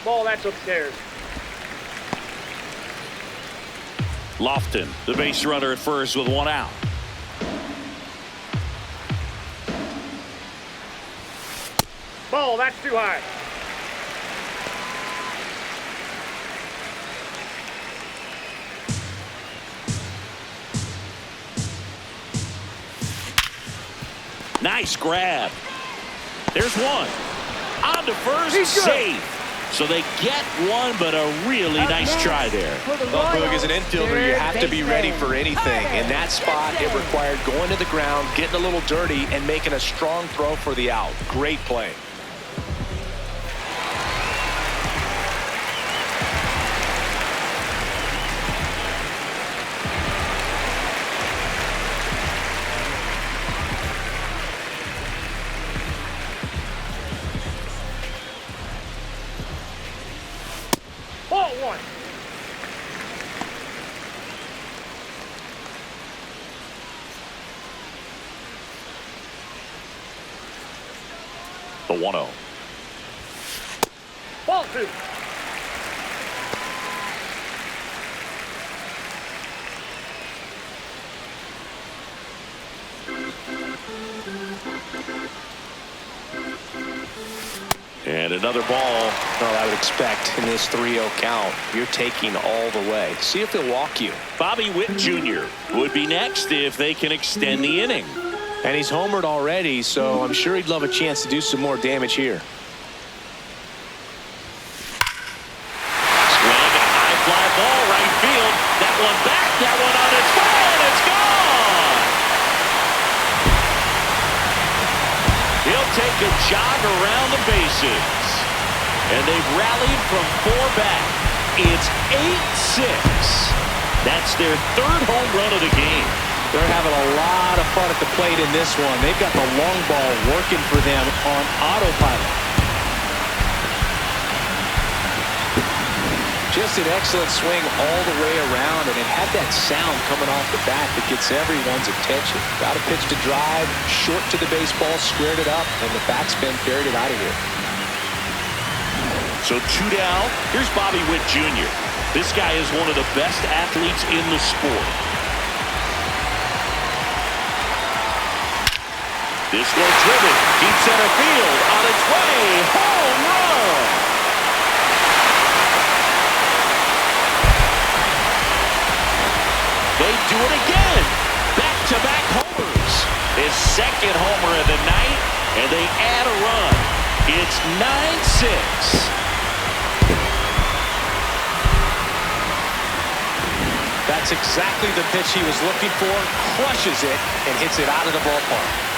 Speaker 8: Ball, that's upstairs.
Speaker 5: Lofton, the base runner at first with one out.
Speaker 8: Ball, that's too high.
Speaker 5: Nice grab. There's one. On to first, safe. So they get one, but a really nice try there.
Speaker 6: Well, Boog, as an infielder, you have to be ready for anything. In that spot, it required going to the ground, getting a little dirty, and making a strong throw for the out. Great play.
Speaker 8: Ball, one.
Speaker 5: The 1-0.
Speaker 8: Ball, two.
Speaker 5: And another ball.
Speaker 6: Well, I would expect in this 3-0 count, you're taking all the way. See if they'll walk you.
Speaker 5: Bobby Witt Jr. would be next if they can extend the inning.
Speaker 6: And he's homered already, so I'm sure he'd love a chance to do some more damage here.
Speaker 5: Swing and a high fly ball right field. That one back, that one on its way, and it's gone. He'll take a jog around the bases. And they've rallied from 4 back. It's 8-6. That's their 3rd home run of the game.
Speaker 6: They're having a lot of fun at the plate in this one. They've got the long ball working for them on autopilot. Just an excellent swing all the way around, and it had that sound coming off the bat that gets everyone's attention. Got a pitch to drive, short to the baseball, squared it up, and the backspin carried it out of here.
Speaker 5: So 2 down. Here's Bobby Witt Jr. This guy is one of the best athletes in the sport. This one driven, deep center field, on its way, home run! They do it again, back-to-back homers. His 2nd homer of the night, and they add a run. It's 9-6.
Speaker 6: That's exactly the pitch he was looking for, crushes it, and hits it out of the ballpark.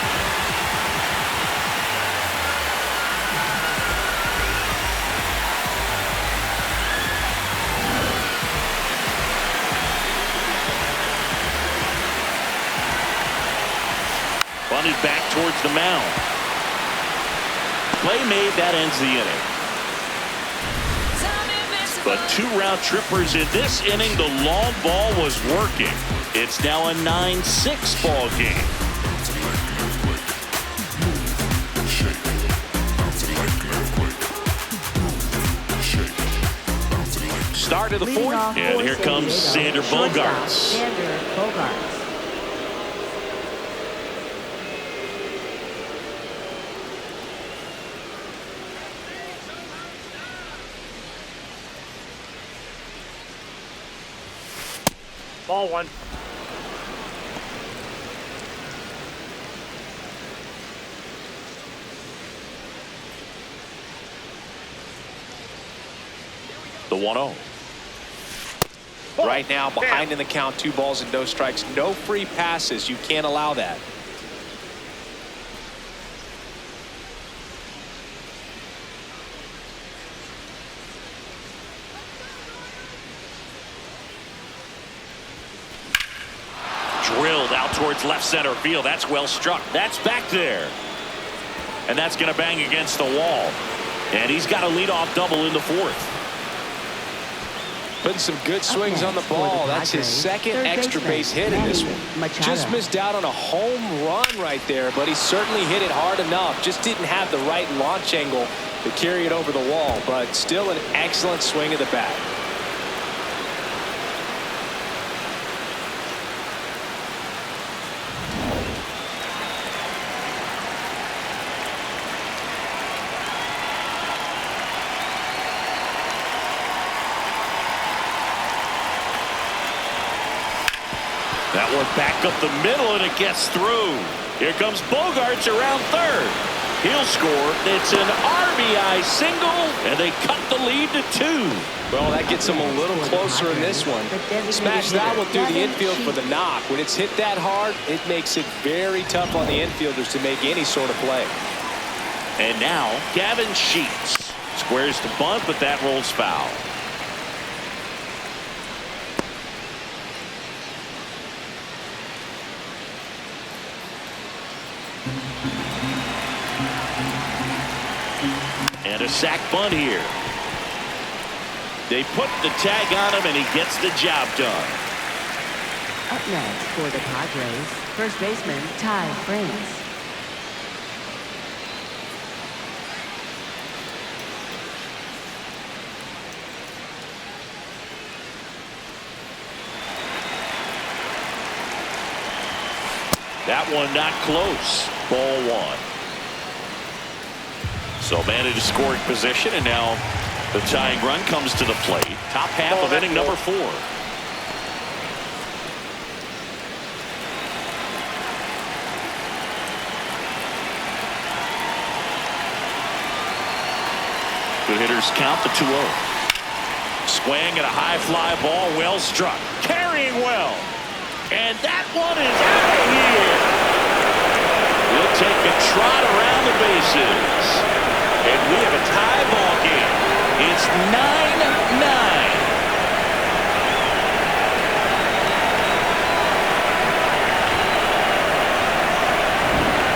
Speaker 5: Bunted back towards the mound. Play made, that ends the inning. But 2 round trippers in this inning. The long ball was working. It's now a 9-6 ball game. Start of the 4th, and here comes Xander Bogaerts.
Speaker 7: Xander Bogaerts.
Speaker 8: Ball, one.
Speaker 5: The 1-0.
Speaker 6: Right now, behind in the count, 2 balls and no strikes. No free passes. You can't allow that.
Speaker 5: Drilled out towards left center field. That's well struck. That's back there. And that's going to bang against the wall. And he's got a leadoff double in the 4th.
Speaker 6: Putting some good swings on the ball. That's his second extra base hit in this one. Just missed out on a home run right there, but he certainly hit it hard enough. Just didn't have the right launch angle to carry it over the wall, but still an excellent swing of the bat.
Speaker 5: That one back up the middle, and it gets through. Here comes Bogarts around third. He'll score. It's an RBI single, and they cut the lead to 2.
Speaker 6: Well, that gets them a little closer in this one. Smash that one through the infield for the knock. When it's hit that hard, it makes it very tough on the infielders to make any sort of play.
Speaker 5: And now, Gavin Sheets squares the bunt, but that rolls foul. And a sac bunt here. They put the tag on him, and he gets the job done.
Speaker 7: Up next for the Padres, first baseman Ty France.
Speaker 5: That one not close. Ball 1. So man in scoring position, and now the tying run comes to the plate. Top half of inning number 4. Good hitters count the 2-0. Swing at a high fly ball, well struck. Carrying well. And that one is out of here. We'll take a trot around the bases. And we have a tie ball game. It's 9-9.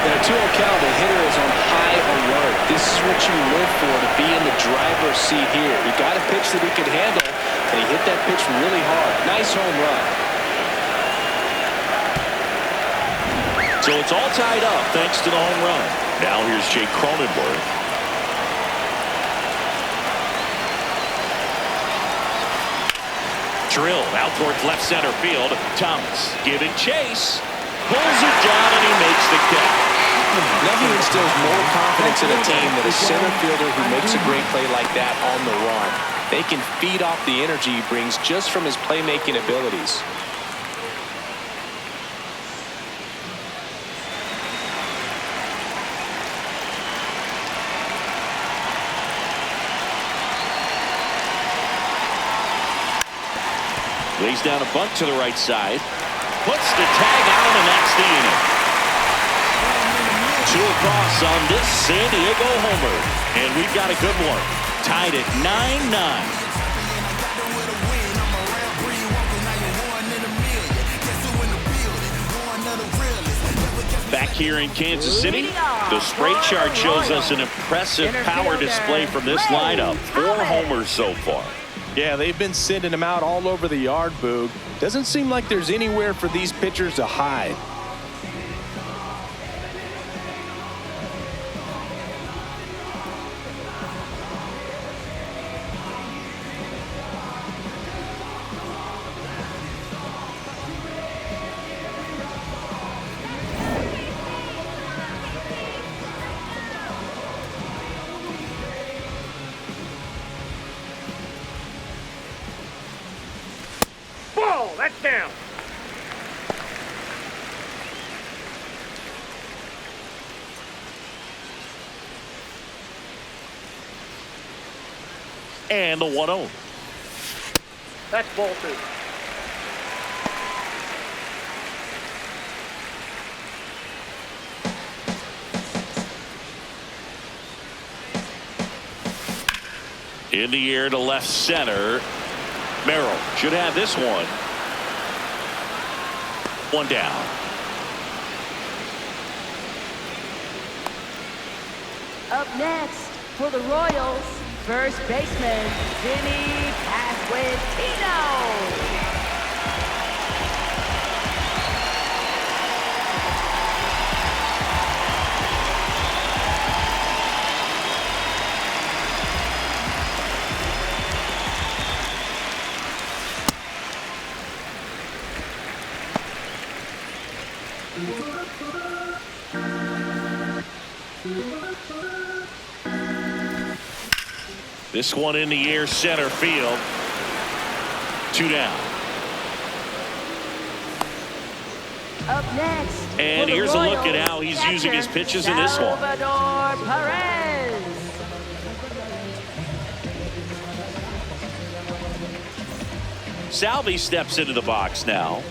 Speaker 6: In a 2-0 count, the hitter is on high alert. This is what you live for, to be in the driver's seat here. He got a pitch that he could handle, and he hit that pitch really hard. Nice home run.
Speaker 5: So it's all tied up thanks to the home run. Now here's Jake Cronenworth. Drilled out towards left center field. Thomas giving chase. Pulls it down, and he makes the catch.
Speaker 6: Nothing instills more confidence in a team than a center fielder who makes a great play like that on the run. They can feed off the energy he brings just from his playmaking abilities.
Speaker 5: Lays down a bunt to the right side. Puts the tag on, and that's the inning. 2 across on this San Diego homer. And we've got a good one. Tied at 9-9. Back here in Kansas City, the spray chart shows us an impressive power display from this lineup. 4 homers so far.
Speaker 6: Yeah, they've been sending him out all over the yard, Boog. Doesn't seem like there's anywhere for these pitchers to hide.
Speaker 8: That's down.
Speaker 5: And the 1-0.
Speaker 8: That's ball 2.
Speaker 5: In the air to left center. Merrill should have this one. 1 down.
Speaker 7: Up next for the Royals, First baseman, Vinny Pasquantino.
Speaker 5: This one in the air, center field. 2 down.
Speaker 7: Up next.
Speaker 5: And here's a look at how he's using his pitches in this one.
Speaker 7: Salvador Perez.
Speaker 5: Salvi steps into the box now.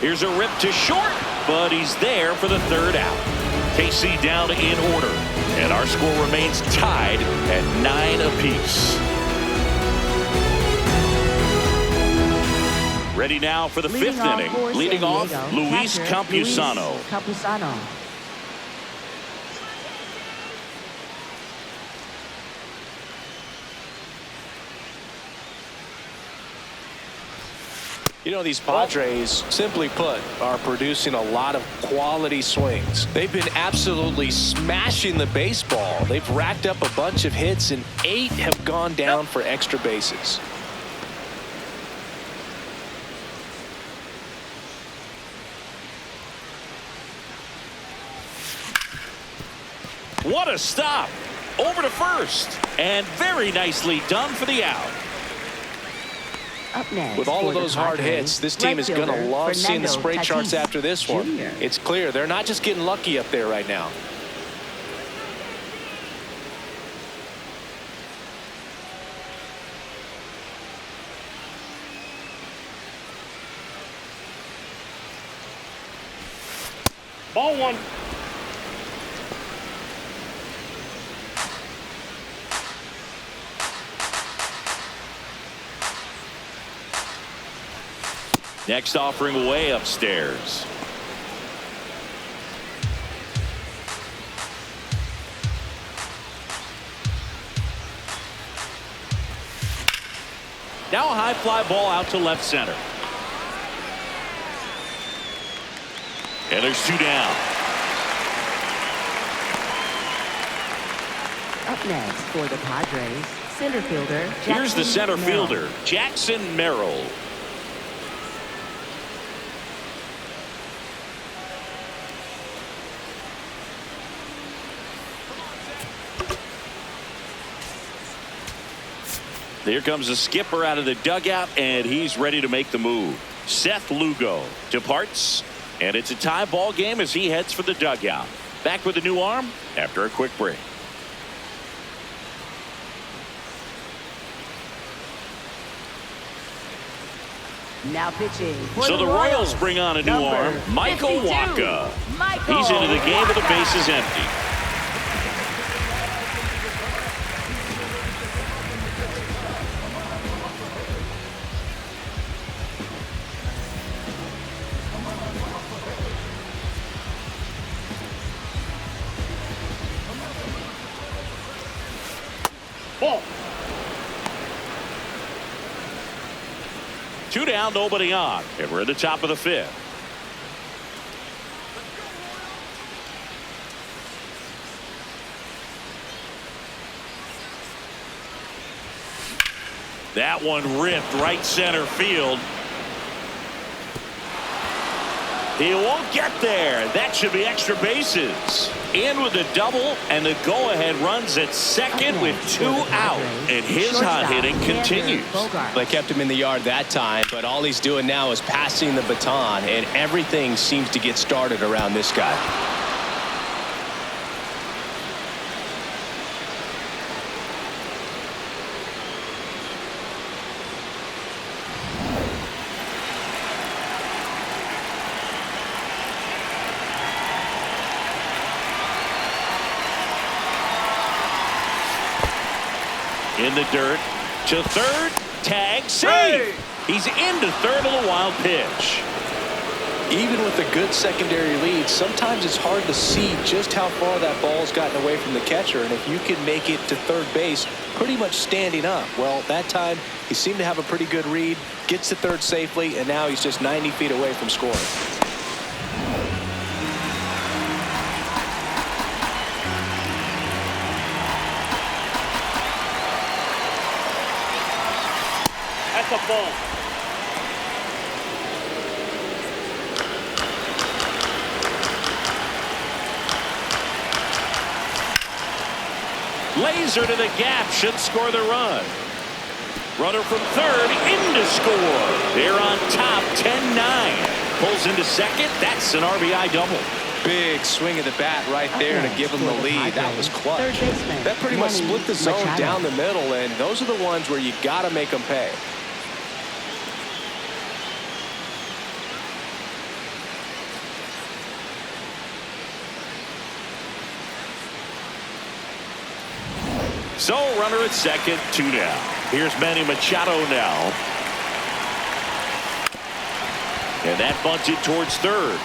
Speaker 5: Here's a rip to short, but he's there for the 3rd out. KC down in order, and our score remains tied at 9 apiece. Ready now for the 5th inning. Leading off, Luis Campusano.
Speaker 6: You know, these Padres, simply put, are producing a lot of quality swings. They've been absolutely smashing the baseball. They've racked up a bunch of hits, and 8 have gone down for extra bases.
Speaker 5: What a stop! Over to first, and very nicely done for the out.
Speaker 7: Up next,
Speaker 6: with all of those hard hits, this team is going to love seeing the spray charts after this one. It's clear they're not just getting lucky up there right now.
Speaker 8: Ball 1.
Speaker 5: Next offering away upstairs. Now a high fly ball out to left center. And there's 2 down.
Speaker 7: Up next for the Padres, center fielder Jackson
Speaker 5: Here's the center
Speaker 7: Merrill.
Speaker 5: fielder, Jackson Merrill. Here comes the skipper out of the dugout, and he's ready to make the move. Seth Lugo departs, and it's a tie ball game as he heads for the dugout. Back with a new arm after a quick break.
Speaker 7: Now pitching for
Speaker 5: So the Royals bring on a new arm, Michael
Speaker 7: 52,
Speaker 5: Wacha.
Speaker 7: Michael
Speaker 5: He's into the game with the
Speaker 7: Wacha.
Speaker 5: bases empty.
Speaker 8: Ball.
Speaker 5: 2 down, nobody on, and we're at the top of the 5th. That one ripped right center field. He won't get there. That should be extra bases. In with the double, and the go-ahead runs at second with 2 out. And his hot hitting continues.
Speaker 6: They kept him in the yard that time, but all he's doing now is passing the baton, and everything seems to get started around this guy.
Speaker 5: In the dirt to third. Tag save. He's into third on a wild pitch.
Speaker 6: Even with a good secondary lead, sometimes it's hard to see just how far that ball's gotten away from the catcher. And if you can make it to third base pretty much standing up, well, that time he seemed to have a pretty good read, gets to third safely, and now he's just 90 feet away from scoring.
Speaker 8: That's a ball.
Speaker 5: Laser to the gap, should score the run. Runner from third in to score. They're on top 10-9. Pulls into second. That's an RBI double.
Speaker 6: Big swing of the bat right there to give him the lead. That was clutch. That pretty much split the zone down the middle, and those are the ones where you got to make them pay.
Speaker 5: So runner at second, 2 down. Here's Manny Machado now. And that bunted towards third.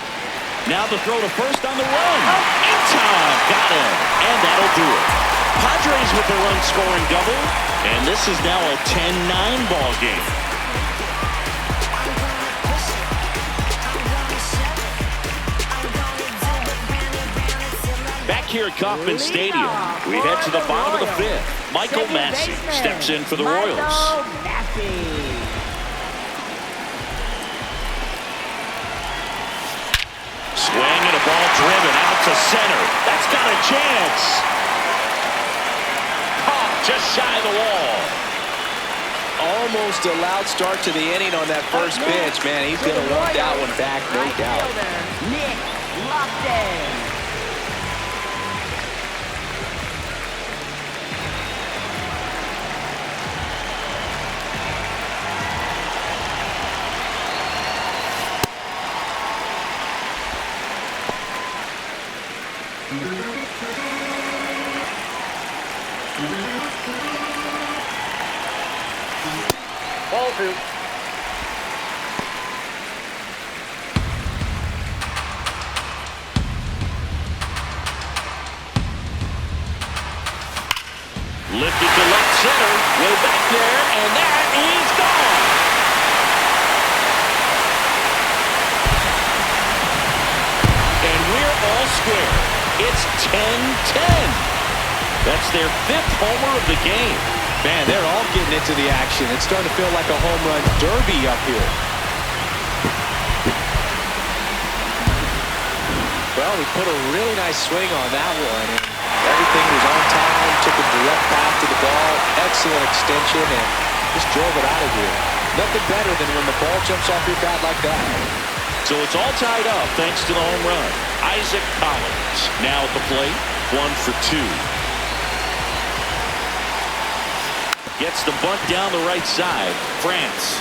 Speaker 5: Now the throw to first on the run. In time. Got him. And that'll do it. Padres with the run scoring double. And this is now a 10-9 ball game. Back here at Kauffman Stadium, we head to the bottom of the fifth. Michael Massey steps in for the Royals. Swing and a ball driven out to center. That's got a chance. Caught just shy of the wall.
Speaker 6: Almost a loud start to the inning on that first pitch. Man, he's going to want that one back, no doubt.
Speaker 7: Nick Lofton.
Speaker 8: Ball two.
Speaker 5: Lifted to left center, way back there, and that is gone. And we're all square. It's 10-10. That's their 5th homer of the game.
Speaker 6: Man, they're all getting into the action. It's starting to feel like a home run derby up here. Well, we put a really nice swing on that one. And everything was on time, took a direct path to the ball, excellent extension, and just drove it out of here. Nothing better than when the ball jumps off your bat like that.
Speaker 5: So it's all tied up thanks to the home run. Isaac Collins now at the plate, 1 for 2. Gets the bunt down the right side. France.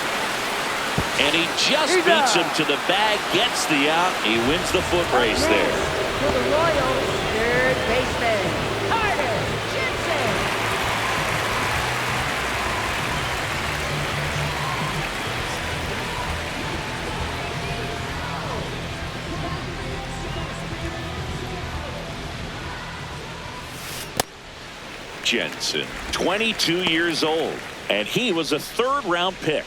Speaker 5: And he just beats him to the bag, gets the out. He wins the foot race there.
Speaker 7: For the Royals, third baseman, Carter Jensen.
Speaker 5: Jensen, 22 years old, and he was a 3rd-round pick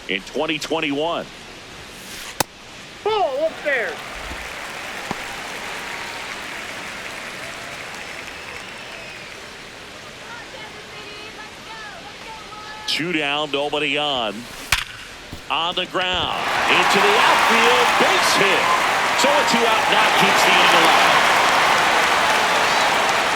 Speaker 5: in 2021.
Speaker 8: Ball upstairs.
Speaker 5: Two down, nobody on. On the ground, into the outfield, base hit. So a 2 out now keeps the inning alive.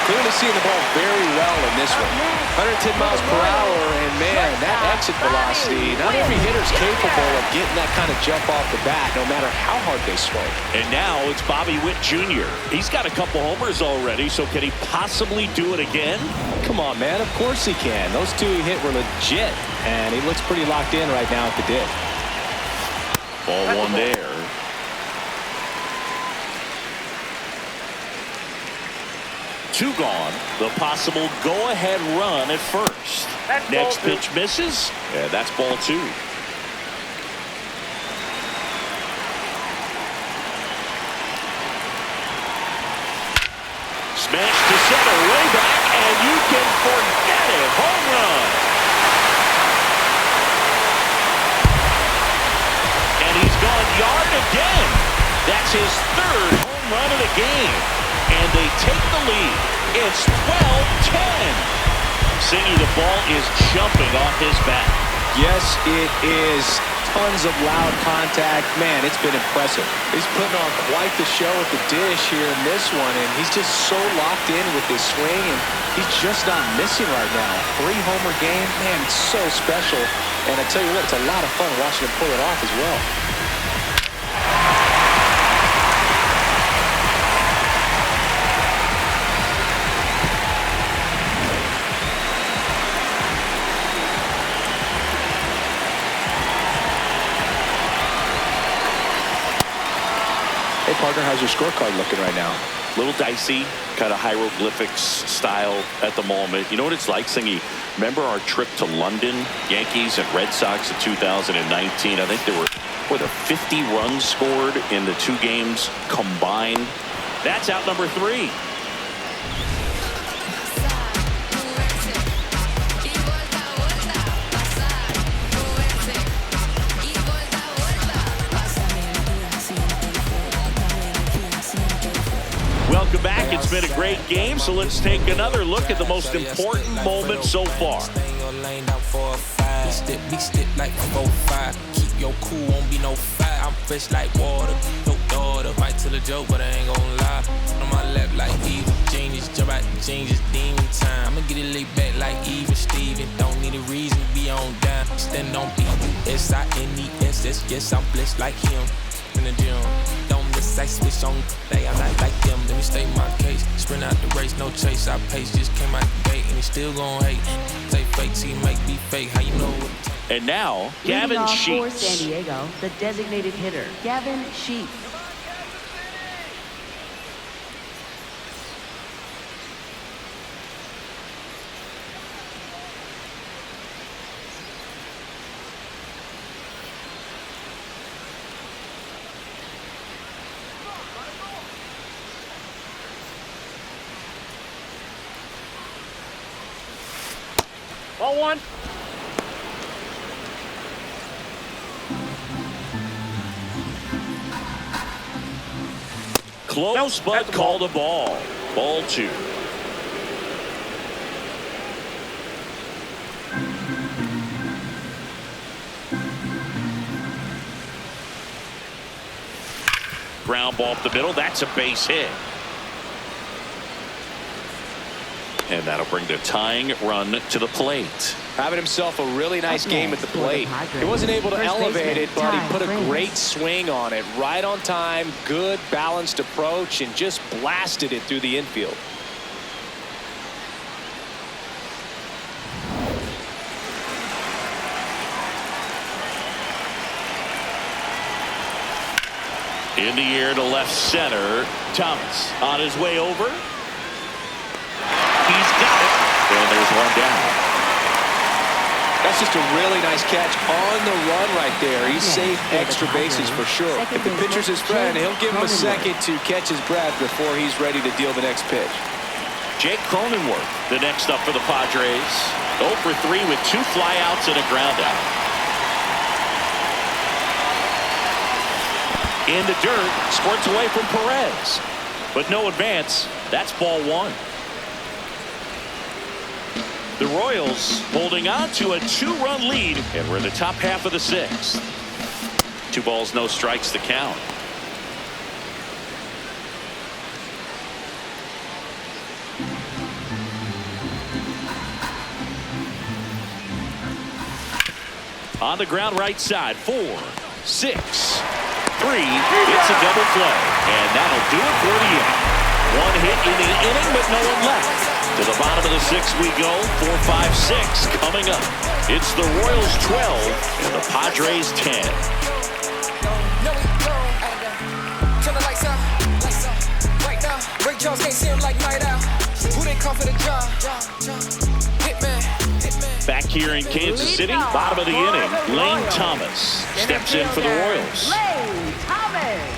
Speaker 6: Clearly seeing the ball very well in this one. 110 miles per hour, and man, that exit velocity, not every hitter's capable of getting that kind of jump off the bat, no matter how hard they swing.
Speaker 5: And now it's Bobby Witt Jr. He's got a couple homers already, so can he possibly do it again?
Speaker 6: Come on, man, of course he can. Those 2 he hit were legit, and he looks pretty locked in right now at the dig.
Speaker 5: Ball 1 there. 2 gone. The possible go-ahead run at first. Next pitch misses, and that's ball 2. Smash to center, way back, and you can forget it. Home run. And he's gone yard again. That's his 3rd home run of the game. And they take the lead. It's 12-10. Singy, the ball is jumping off his bat.
Speaker 6: Yes, it is. Tons of loud contact. Man, it's been impressive. He's putting on quite the show with the dish here in this one, and he's just so locked in with his swing, and he's just not missing right now. 3-homer game, man, it's so special. And I tell you what, it's a lot of fun watching him pull it off as well. Hey, partner, how's your scorecard looking right now?
Speaker 5: A little dicey, kind of hieroglyphics style at the moment. You know what it's like, Singy? Remember our trip to London, Yankees and Red Sox in 2019? I think there were 50 runs scored in the 2 games combined. That's out number 3. Welcome back. It's been a great game, so let's take another look at the most important moment so far.
Speaker 9: Step like 4-5. Keep your cool, won't be no fight. I'm fresh like water. No daughter, might tell a joke, but I ain't gon' lie. On my lap like evil genius, jump out the genius, demon time. I'ma get it laid back like even Steven. Don't need a reason to be on down. Stand on B-S-I-N-E-S-S. Yes, I'm blessed like him. In the gym, don't miss, I switch on. They are not like them. Let me state my case. Sprint out the race, no chase. I pace, just came out the gate, and he still gon' hate. Say fake, see make me fake. How you know it?
Speaker 5: And now, Gavin
Speaker 7: Sheets. For
Speaker 5: Sheets.
Speaker 7: San Diego, the designated hitter, Gavin Sheets.
Speaker 8: Ball 1.
Speaker 5: Close, but called a ball. Ball 2. Ground ball up the middle. That's a base hit. And that'll bring the tying run to the plate.
Speaker 6: Having himself a really nice game at the plate. He wasn't able to elevate it, but he put a great swing on it. Right on time, good balanced approach, and just blasted it through the infield.
Speaker 5: In the air to left center. Thomas on his way over. He's got it. And there's one down.
Speaker 6: That's just a really nice catch on the run right there. He's saved extra bases for sure. If the pitcher's his friend, he'll give him a second to catch his breath before he's ready to deal the next pitch.
Speaker 5: Jake Cronenworth, the next up for the Padres. 0 for 3 with 2 flyouts and a groundout. In the dirt, squirts away from Perez. But no advance. That's ball 1. The Royals holding on to a 2-run lead, and we're in the top half of the 6th. 2 balls, no strikes to count. On the ground right side, 4, 6, 3. It's a double play, and that'll do it for the inning. 1 hit in the inning, but no one left. To the bottom of the 6th we go. 4, 5, 6 coming up. It's the Royals 12 and the Padres 10.
Speaker 10: Turn the lights out. Right now, Ray Charles can't see him like night out.
Speaker 5: here in Kansas City. Bottom of the inning, Lane Thomas steps in for the Royals.
Speaker 7: Lane Thomas.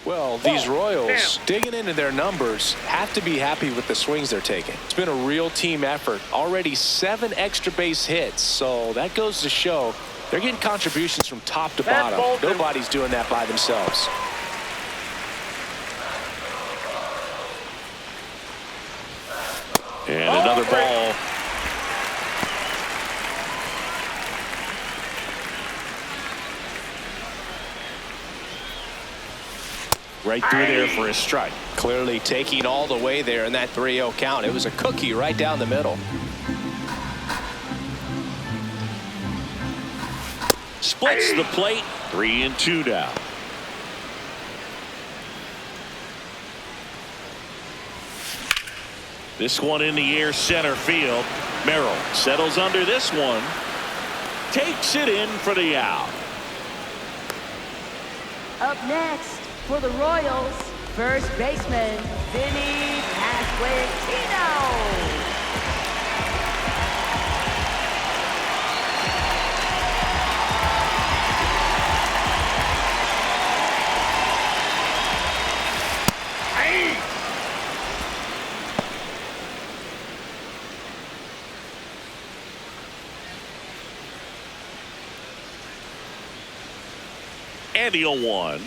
Speaker 6: Well, these Royals digging into their numbers have to be happy with the swings they're taking. It's been a real team effort. Already 7 extra base hits, so that goes to show they're getting contributions from top to bottom. Nobody's doing that by themselves.
Speaker 5: And another ball. Right through there for a strike.
Speaker 6: Clearly taking all the way there in that 3-0 count. It was a cookie right down the middle.
Speaker 5: Splits the plate. 3-2 down. This one in the air, center field. Merrill settles under this one. Takes it in for the out.
Speaker 7: Up next for the Royals, first baseman, Vinny Pasquantino.
Speaker 5: And the 0-1.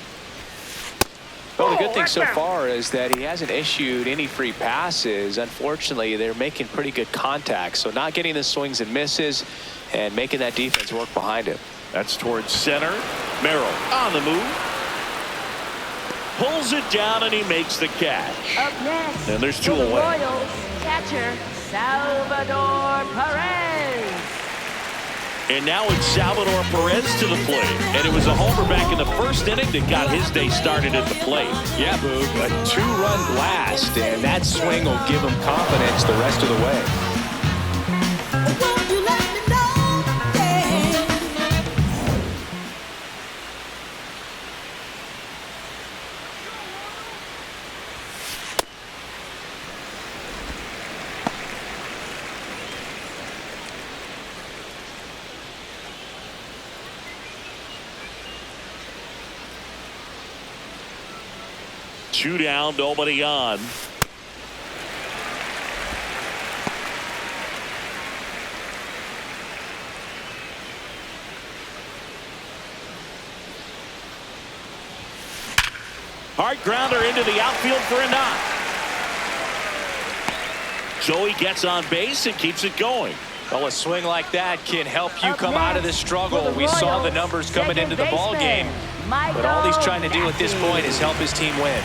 Speaker 6: Well, the good thing so far is that he hasn't issued any free passes. Unfortunately, they're making pretty good contact, so not getting the swings and misses and making that defense work behind him.
Speaker 5: That's towards center. Merrill on the move. Pulls it down and he makes the catch.
Speaker 7: Up next,
Speaker 5: and there's 2
Speaker 7: for the
Speaker 5: away.
Speaker 7: Royals, catcher Salvador Perez.
Speaker 5: And now it's Salvador Perez to the plate. And it was a homer back in the first inning that got his day started at the plate.
Speaker 6: Yeah, Boog, a 2-run blast, and that swing will give him confidence the rest of the way.
Speaker 5: Two down, nobody on. Hard grounder into the outfield for a knock. So he gets on base and keeps it going.
Speaker 6: Well, a swing like that can help you come out of this struggle. We saw the numbers coming into the ball game, but all he's trying to do at this point is help his team win.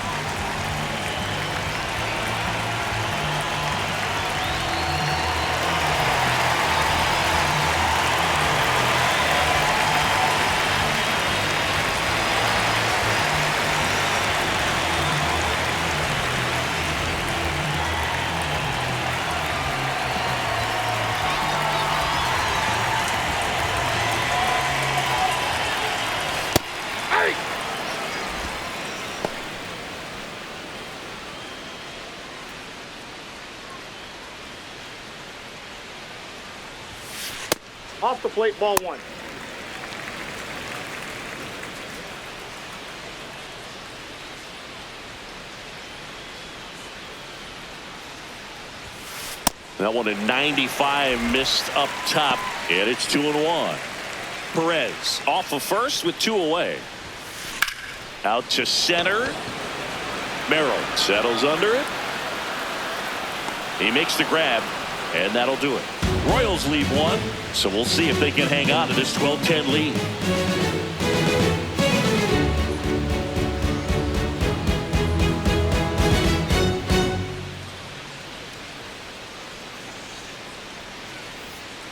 Speaker 8: Off the plate, ball 1.
Speaker 5: That one in 95 missed up top, and it's 2-1. Perez off of first with 2 away. Out to center. Merrill settles under it. He makes the grab, and that'll do it. Royals lead 1, so we'll see if they can hang on to this 12-10 lead.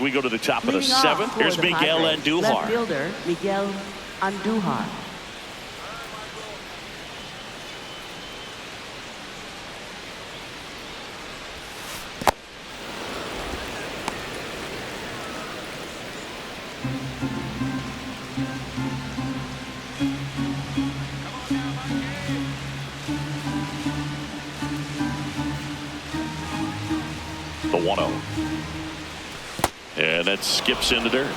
Speaker 5: We go to the top of the 7th. Here's Miguel Andujar.
Speaker 7: Left fielder Miguel Andujar.
Speaker 5: The 1-0. And that skips into dirt.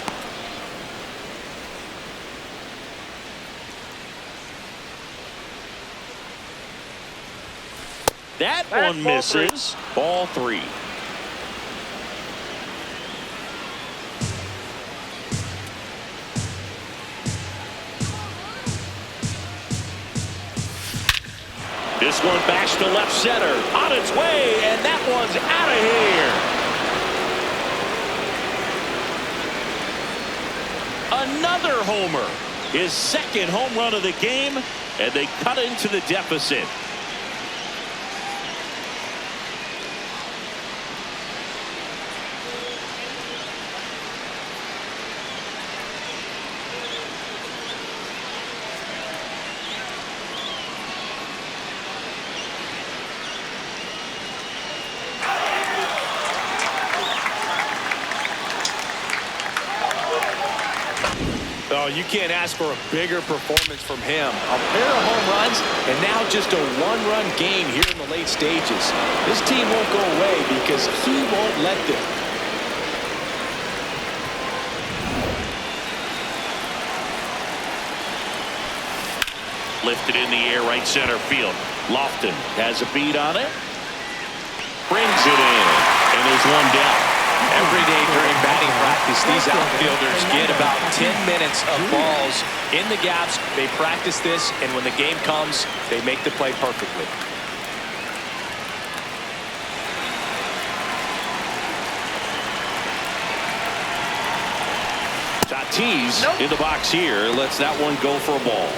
Speaker 5: That one misses. Ball 3. This one backs to left center. On its way, and that one's out of here. Another homer. His second home run of the game, and they cut into the deficit.
Speaker 6: Oh, you can't ask for a bigger performance from him. A pair of home runs, and now just a one-run game here in the late stages. This team won't go away because he won't let them.
Speaker 5: Lifted in the air, right center field. Lofton has a beat on it. Brings it in, and there's one down.
Speaker 6: Every day during batting practice, these outfielders get about 10 minutes of balls in the gaps. They practice this, and when the game comes, they make the play perfectly.
Speaker 5: Tatis in the box here lets that one go for a ball.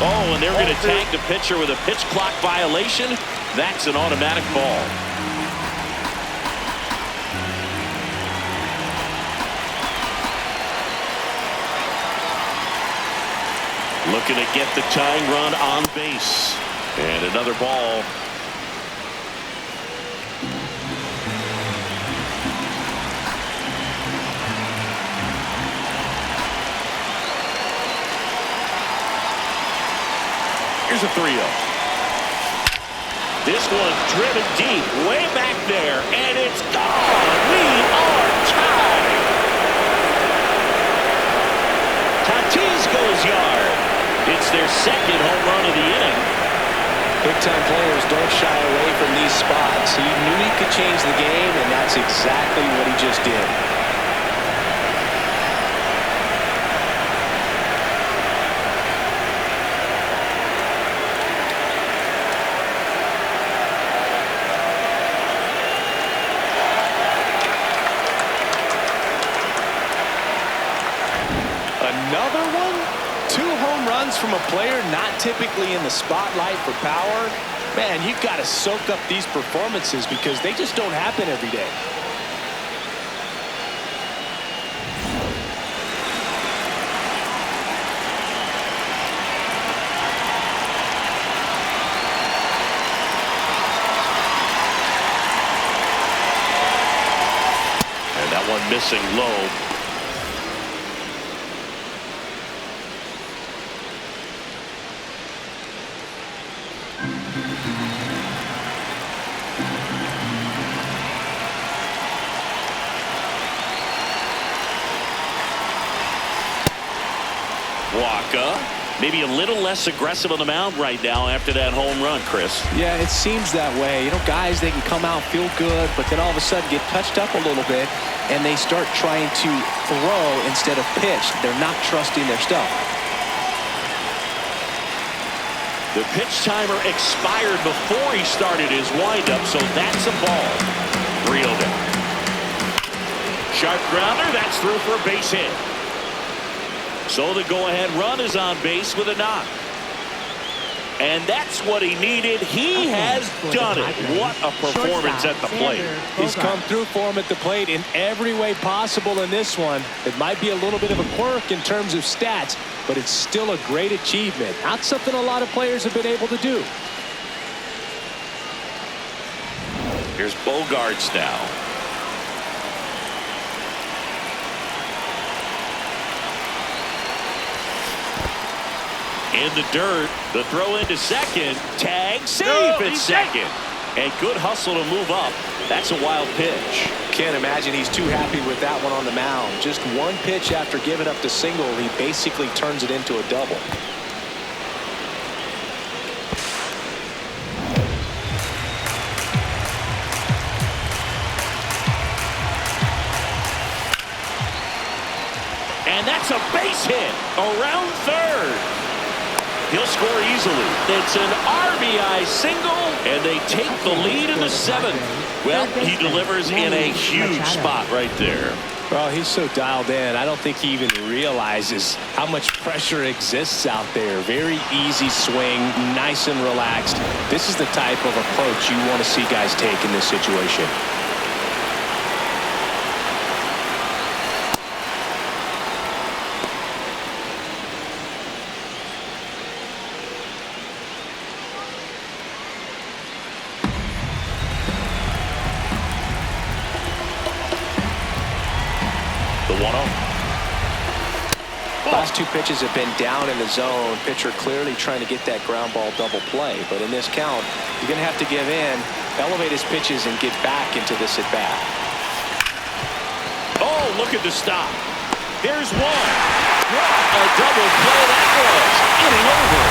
Speaker 5: Oh, and they're going to tag the pitcher with a pitch clock violation. That's an automatic ball. Looking to get the tying run on base. And another ball. Here's a 3-0. This one's driven deep, way back there, and it's gone. We are tied. Tatis goes yard. It's their second home run of the inning.
Speaker 6: Big-time players don't shy away from these spots. He knew he could change the game, and that's exactly what he just did. Another one? 2 home runs from a player not typically in the spotlight for power. Man, you've got to soak up these performances because they just don't happen every day.
Speaker 5: And that one missing low. Waka, maybe a little less aggressive on the mound right now after that home run, Chris.
Speaker 6: Yeah, it seems that way. You know, guys, they can come out, feel good, but then all of a sudden get touched up a little bit, and they start trying to throw instead of pitch. They're not trusting their stuff.
Speaker 5: The pitch timer expired before he started his windup, so that's a ball. 3-0 down. Sharp grounder, that's through for a base hit. So the go-ahead run is on base with a knock. And that's what he needed. He has done it. What a performance at the plate.
Speaker 6: He's come through for him at the plate in every way possible in this one. It might be a little bit of a quirk in terms of stats, but it's still a great achievement. Not something a lot of players have been able to do.
Speaker 5: Here's Bogarts now. In the dirt, the throw into second, tag, safe at second. And good hustle to move up. That's a wild pitch.
Speaker 6: Can't imagine he's too happy with that one on the mound. Just one pitch after giving up the single, he basically turns it into a double.
Speaker 5: And that's a base hit around third. He'll score easily. It's an RBI single, and they take the lead in the seventh. Well, he delivers in a huge spot right there.
Speaker 6: Well, he's so dialed in. I don't think he even realizes how much pressure exists out there. Very easy swing, nice and relaxed. This is the type of approach you want to see guys take in this situation. Last two pitches have been down in the zone. Pitcher clearly trying to get that ground ball double play. But in this count, you're going to have to give in, elevate his pitches, and get back into this at bat.
Speaker 5: Oh, look at the stop. Here's one. What a double play that was. Inning over.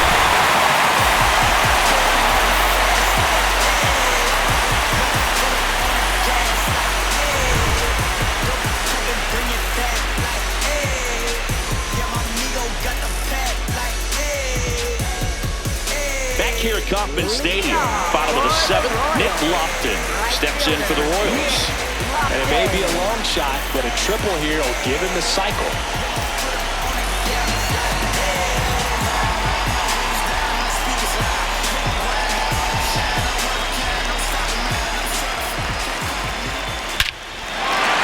Speaker 5: Here at Kauffman Stadium, bottom of the seventh, Nick Lofton steps in for the Royals.
Speaker 6: And it may be a long shot, but a triple here will give him the cycle.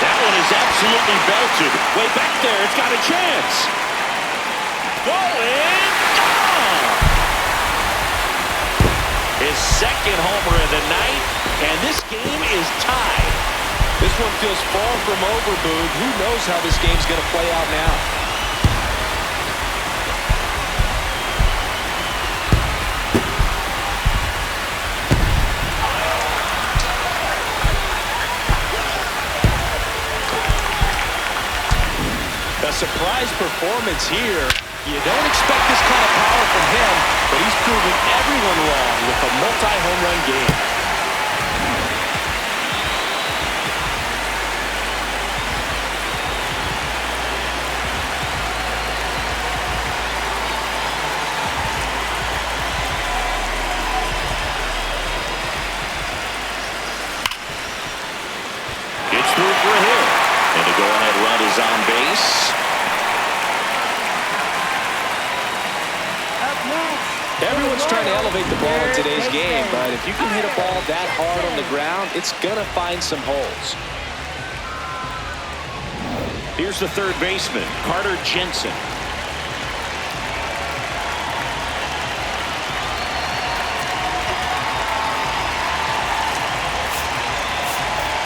Speaker 5: That one is absolutely belted. Way back there, it's got a chance. Going. His second homer of the night, and this game is tied.
Speaker 6: This one feels far from over, Boog. Who knows how this game's going to play out now? A surprise performance here. You don't expect this kind of power from him, but he's proven everyone wrong with a multi-home run game.
Speaker 5: It's through for a hit, and the go-ahead run is on base.
Speaker 6: Everyone's trying to elevate the ball in today's game, but if you can hit a ball that hard on the ground, it's going to find some holes.
Speaker 5: Here's the third baseman, Carter Jensen.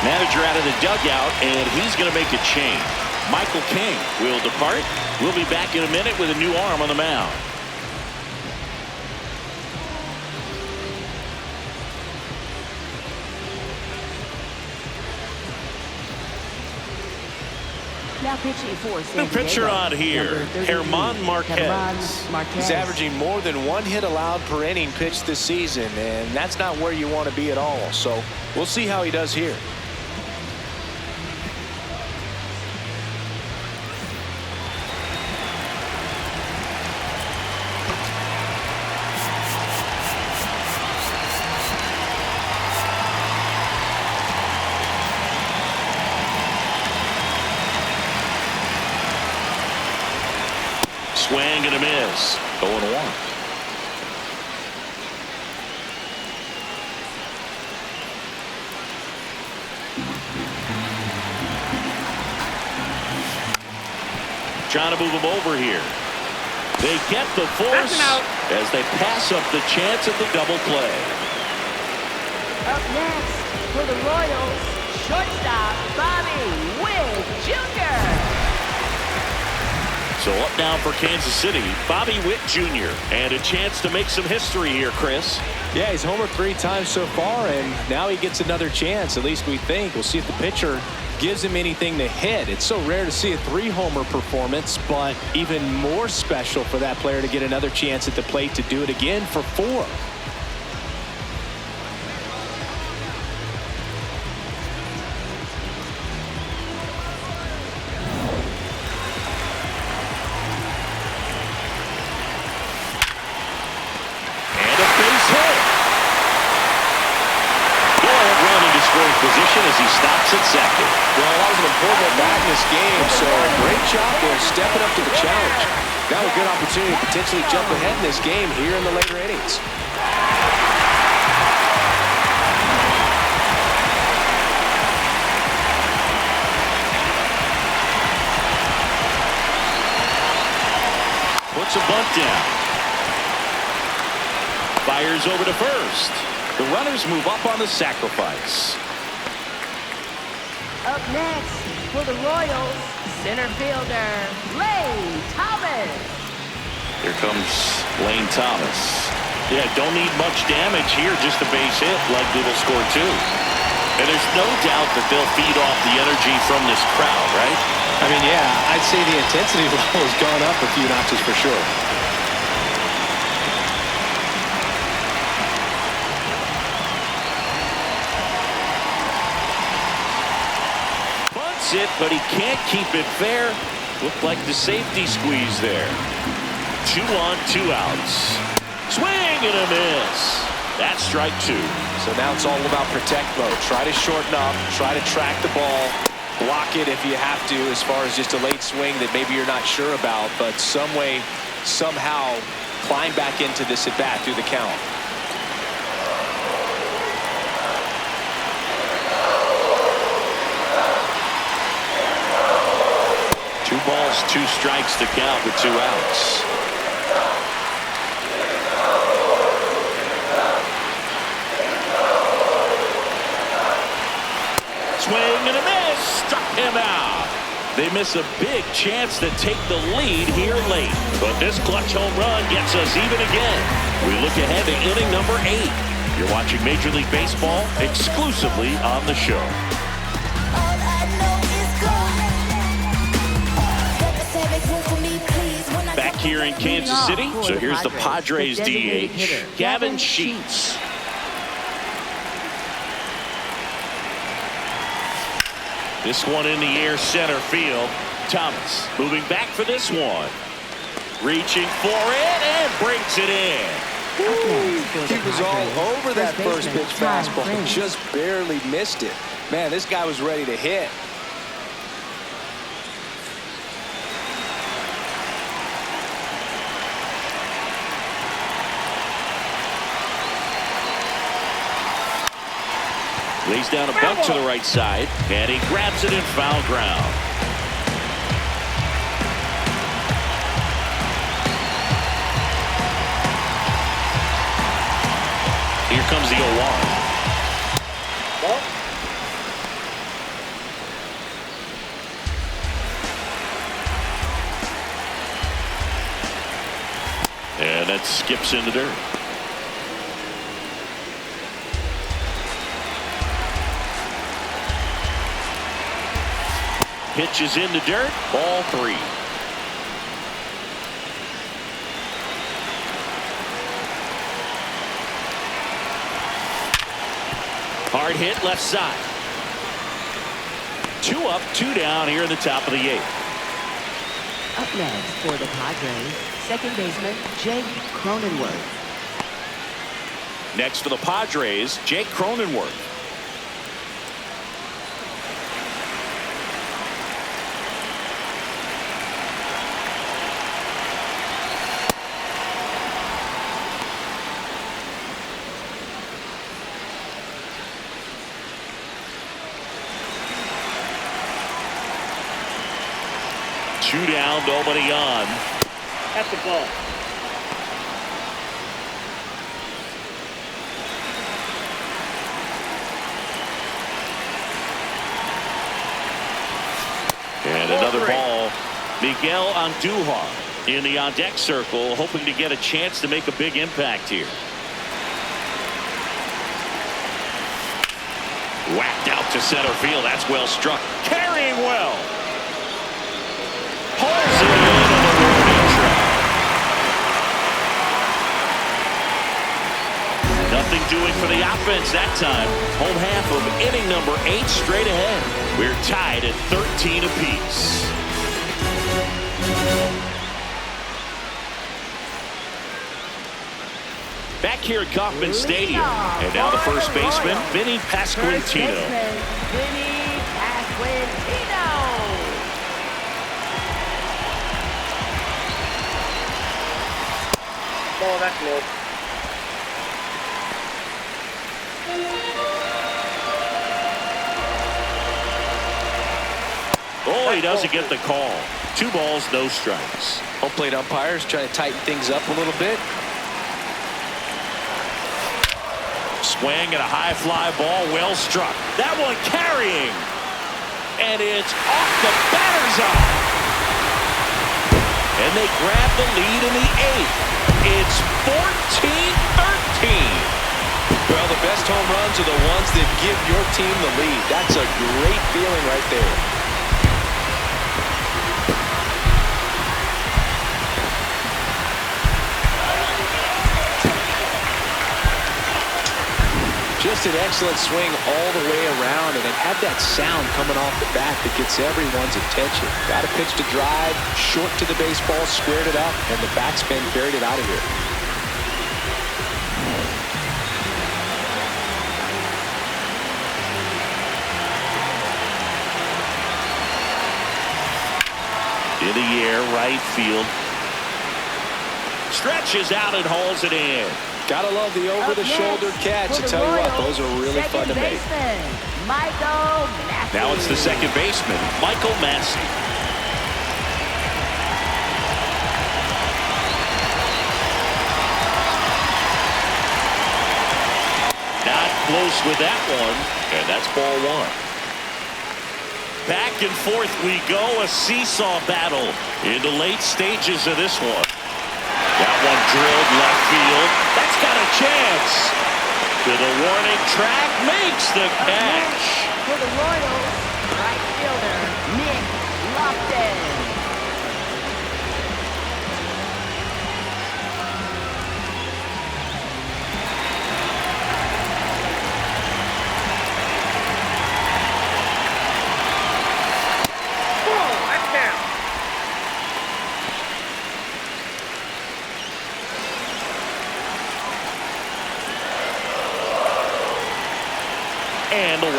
Speaker 5: Manager out of the dugout, and he's going to make a change. Michael King will depart. We'll be back in a minute with a new arm on the mound.
Speaker 7: Now pitching for San
Speaker 5: New pitcher
Speaker 7: Diego,
Speaker 5: on here, German Marquez.
Speaker 6: He's averaging more than one hit allowed per inning pitched this season, and that's not where you want to be at all. So we'll see how he does here.
Speaker 5: Swing and a miss. 0-1. trying to move him over here. They get the force as they pass up the chance at the double play.
Speaker 7: Up next for the Royals, shortstop Bobby Witt Jr.
Speaker 5: So up now for Kansas City, Bobby Witt Jr. And a chance to make some history here, Chris.
Speaker 6: Yeah, he's homered 3 times so far, and now he gets another chance, at least we think. We'll see if the pitcher gives him anything to hit. It's so rare to see a 3-homer performance, but even more special for that player to get another chance at the plate to do it again for 4.
Speaker 5: Position as he stops at second.
Speaker 6: Well, that was an important at bat in this game, so great job there stepping up to the challenge. Now a good opportunity to potentially jump ahead in this game here in the later innings.
Speaker 5: Puts a bunt down. Fires over to first. The runners move up on the sacrifice.
Speaker 7: Up next for the Royals, center fielder Lane Thomas.
Speaker 5: Here comes Lane Thomas. Yeah, don't need much damage here, just a base hit. Likely will score 2. And there's no doubt that they'll feed off the energy from this crowd, right?
Speaker 6: I mean, yeah, I'd say the intensity level has gone up a few notches for sure.
Speaker 5: It, but he can't keep it fair. Looked like the safety squeeze there. 2 on, 2 outs. Swing and a miss. That's strike 2.
Speaker 6: So now it's all about protect mode. Try to shorten up, try to track the ball, block it if you have to, as far as just a late swing that maybe you're not sure about, but some way, somehow climb back into this at bat through the count.
Speaker 5: Two balls, 2 strikes to count with 2 outs. Swing and a miss. Struck him out. They miss a big chance to take the lead here late. But this clutch home run gets us even again. We look ahead to inning number 8. You're watching Major League Baseball exclusively on the show. Back here in Kansas City, so here's the Padres DH, Gavin Sheets. This one in the air center field. Thomas moving back for this one. Reaching for it and breaks it in.
Speaker 6: He was all over that first pitch fastball and just barely missed it. Man, this guy was ready to hit.
Speaker 5: Lays down a bunt to the right side, and he grabs it in foul ground. Here comes the 0-1. And that skips in the dirt. Pitches in the dirt. Ball 3. Hard hit left side. 2 up, 2 down here in the top of the 8th.
Speaker 7: Up next for the Padres, second baseman Jake Cronenworth.
Speaker 5: Next for the Padres, Jake Cronenworth. 2 down, nobody on.
Speaker 8: At the ball.
Speaker 5: And another ball. Miguel Andujar in the on-deck circle, hoping to get a chance to make a big impact here. Whacked out to center field. That's well struck. Carrying well. Pulls it in on the warning track. Nothing doing for the offense that time. Home half of inning number 8 straight ahead. We're tied at 13 apiece. Back here at Kauffman Stadium. And now the first baseman, Vinny Pasquantino.
Speaker 7: Vinny Pasquantino.
Speaker 8: Ball, that's low.
Speaker 5: Oh, he doesn't get the call. 2 balls, no strikes.
Speaker 6: Home plate umpires trying to tighten things up a little bit.
Speaker 5: Swing and a high fly ball, well struck. That one carrying. And it's off the batter's eye. And they grab the lead in the 8th. It's 14-13.
Speaker 6: Well, the best home runs are the ones that give your team the lead. That's a great feeling right there. Just an excellent swing all the way around, and it had that sound coming off the bat that gets everyone's attention. Got a pitch to drive, short to the baseball, squared it up, and the backspin buried it out of here.
Speaker 5: In the air, right field. Stretches out and hauls it in.
Speaker 6: Gotta love the over-the-shoulder catch. I tell you what, those are really fun to make.
Speaker 7: Michael Massey.
Speaker 5: Now it's the second baseman, Michael Massey. Not close with that one, and that's ball 1. Back and forth we go, a seesaw battle in the late stages of this one. That one drilled left field. That's got a chance. To the warning track, makes the catch.
Speaker 7: For the Royals, right fielder, Nick Lofton.
Speaker 5: And the 1-0.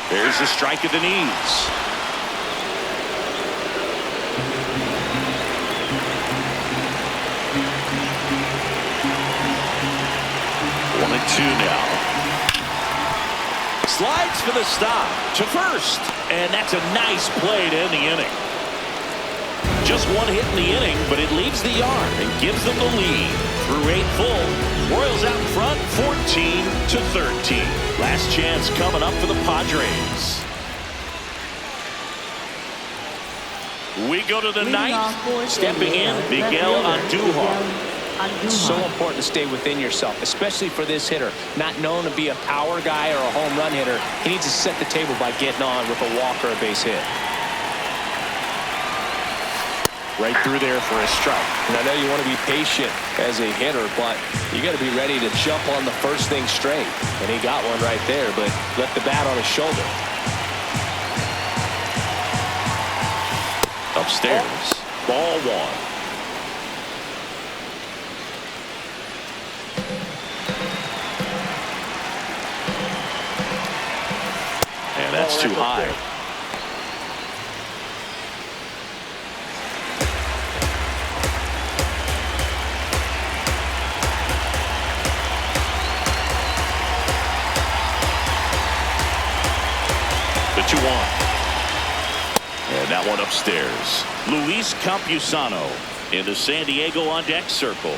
Speaker 5: There's a strike at the knees. One and 2 now. Slides for the stop to first, and that's a nice play to end the inning. Just one hit in the inning, but it leaves the yard and gives them the lead. Through 8 full, Royals out in front, 14-13. Last chance coming up for the Padres. We go to the 9th. Stepping in, Miguel Andujar.
Speaker 6: It's so important to stay within yourself, especially for this hitter. Not known to be a power guy or a home run hitter. He needs to set the table by getting on with a walk or a base hit.
Speaker 5: Right through there for a strike.
Speaker 6: And I know you want to be patient as a hitter, but you got to be ready to jump on the first thing straight. And he got one right there, but left the bat on his shoulder.
Speaker 5: Upstairs, ball 1. And that's too high. one upstairs. Luis Campusano in the San Diego on deck circle.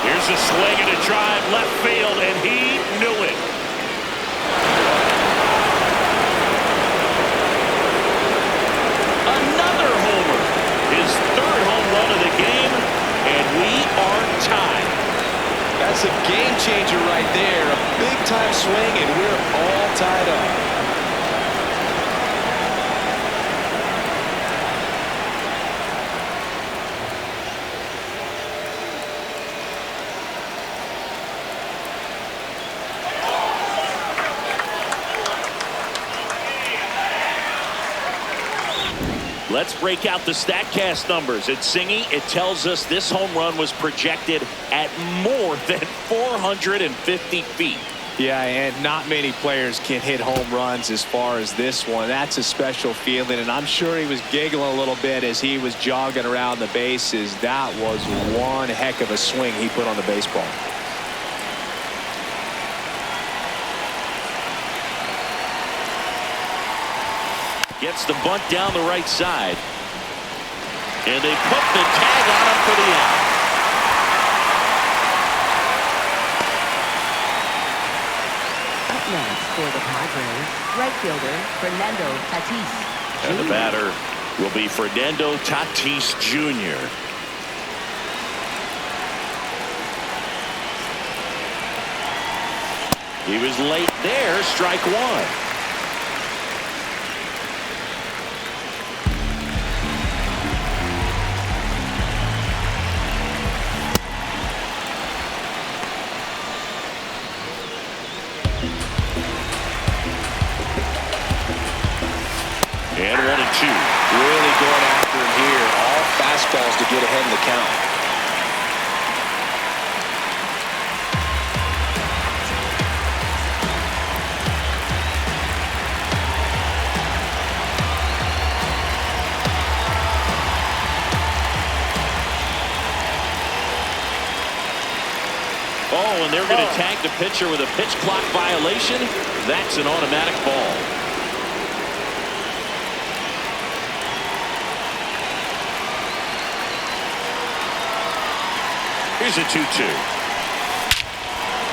Speaker 5: Here's a swing and a drive left field, and he knew it. Another homer. His third home run of the game, and we are tied.
Speaker 6: That's a game changer right there. A big time swing, and we're all tied up.
Speaker 5: Let's break out the StatCast numbers. At Singy, it tells us this home run was projected at more than 450 feet.
Speaker 6: Yeah, and not many players can hit home runs as far as this one. That's a special feeling, and I'm sure he was giggling a little bit as he was jogging around the bases. That was one heck of a swing he put on the baseball.
Speaker 5: Gets the bunt down the right side. And they put the tag on him for the out.
Speaker 7: Up next for the Padres, right fielder Fernando Tatis.
Speaker 5: And the batter will be Fernando Tatis Jr. He was late there, strike one. And 1-2.
Speaker 6: Really going after him here. All fastballs to get ahead in the count.
Speaker 5: Oh, and they're going to tag the pitcher with a pitch clock violation. That's an automatic ball. Here's a 2-2.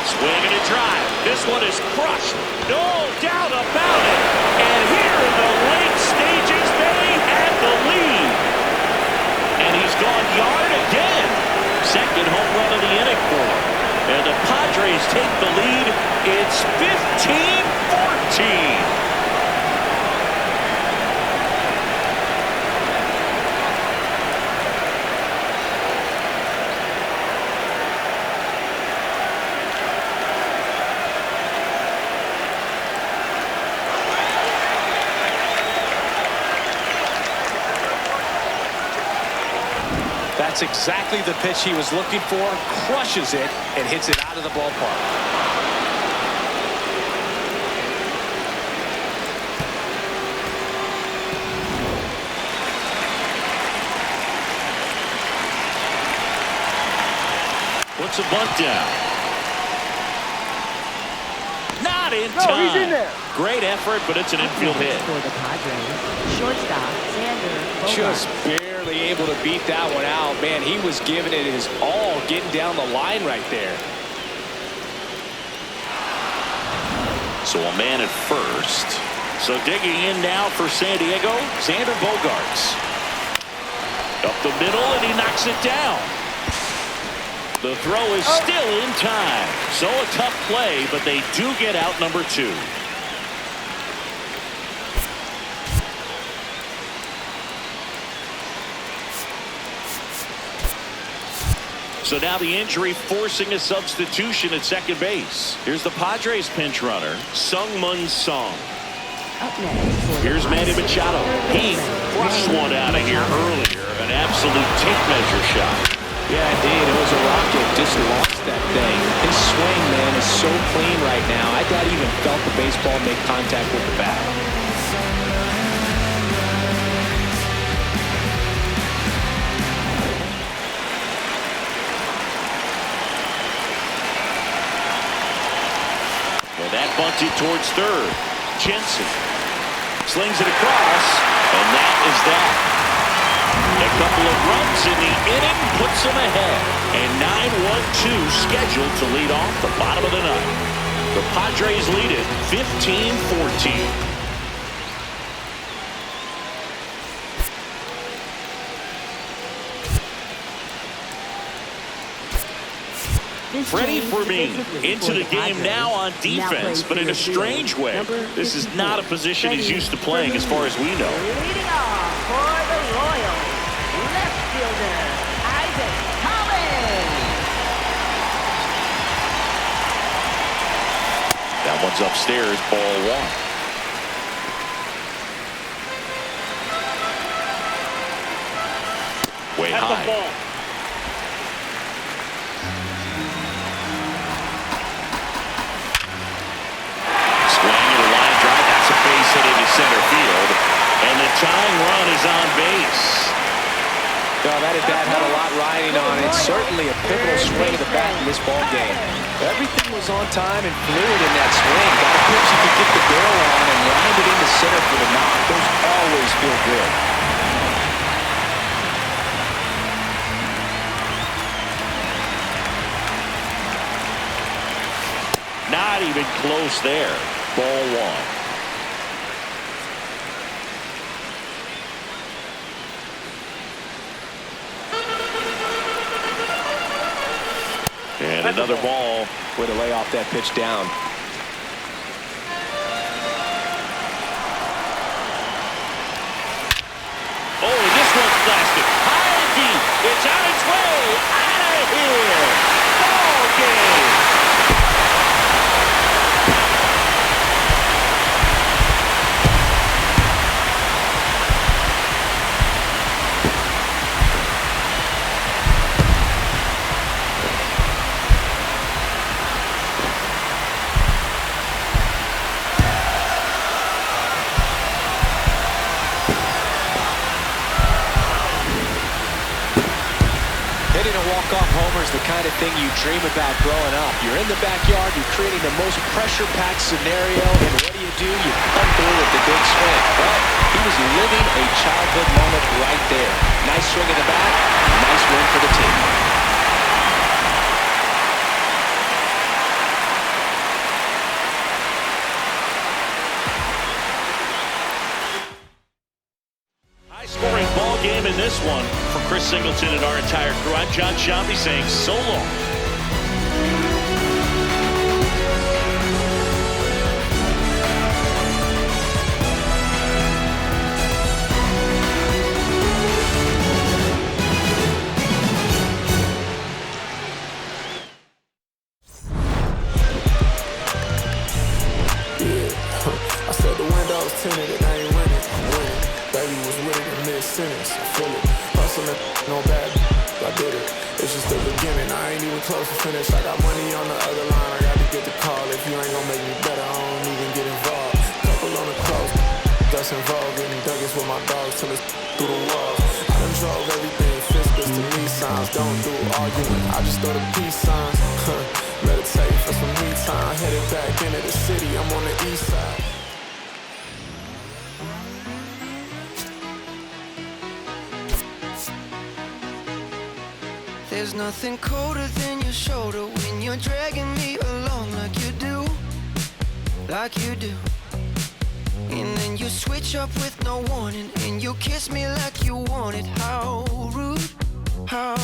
Speaker 5: Swing and a drive. This one is crushed. No doubt about it. And here in the late stages, they had the lead. And he's gone yard again. Second home run of the inning for him. And the Padres take the lead. It's 15-14.
Speaker 6: That's exactly the pitch he was looking for. Crushes it and hits it out of the ballpark.
Speaker 5: Puts a bunt down. Not in time.
Speaker 8: He's in there.
Speaker 5: Great effort, but it's an infield hit.
Speaker 7: For the Padres, shortstop Xander
Speaker 6: Just barely able to beat that one out. Man, he was giving it his all, getting down the line right there.
Speaker 5: So a man at first. So digging in now for San Diego, Xander Bogaerts. Up the middle, and he knocks it down. The throw is still in time. So a tough play, but they do get out number 2. So now the injury forcing a substitution at second base. Here's the Padres pinch runner, Sungmun Song.
Speaker 7: Up next.
Speaker 5: Here's Manny Machado. He crushed one out of here earlier. An absolute tape measure shot.
Speaker 6: Yeah, indeed. It was a rocket. Just lost that thing. His swing, man, is so clean right now. I doubt he even felt the baseball make contact with the bat.
Speaker 5: That bunted towards third. Jensen slings it across, and that is that. A couple of runs in the inning puts them ahead. And 9-1-2 scheduled to lead off the bottom of the ninth. The Padres lead it 15-14. Freddie Fermin into the game now on defense, but in a strange way. This is not a position he's used to playing as far as we know.
Speaker 7: Leading off for the Royals, left fielder, Kauffman.
Speaker 5: That one's upstairs, ball one. Way high. Into center field, and the tying run is on base.
Speaker 6: That at-bat had a lot riding on it. Certainly a pivotal swing of the bat in this ball game. Everything was on time and fluid in that swing. Got a pitch you could get the barrel on and lined it into center for the knock. Those always feel good.
Speaker 5: Not even close there. Ball one. And another ball.
Speaker 6: Way to lay off that pitch down.
Speaker 5: Oh, and this one's blasted. High and deep. It's on its way. Out of here. Ball game.
Speaker 6: Walk-off homer is the kind of thing you dream about growing up. You're in the backyard, you're creating the most pressure-packed scenario, and what do? You come through with the big swing. Well, he was living a childhood moment right there. Nice swing at the bat, nice win for the team.
Speaker 5: High-scoring ball game in this one. For Chris Singleton and our entire crew, I'm John Shambi saying so long.
Speaker 10: I said the windows tinted and I ain't winning. I'm winning. Baby was with it in mid-sentence. I feel it. Hustling, no bad. I did it. It's just the beginning. I ain't even close to finish. I got money on the other line. I got to get the call. If you ain't gonna make me better, I don't even get involved. Couple on the close. That's involved. Getting Douglas with my dogs till it's through the walls. I done drove everything. Fiscus to me signs. Don't do arguing. I just throw the peace signs. Meditate for some me time. Headed back into the city. I'm on the east side.
Speaker 2: There's nothing colder than your shoulder when you're dragging me along like you do, like you do. And then you switch up with no warning, and you kiss me like you want it. How rude, how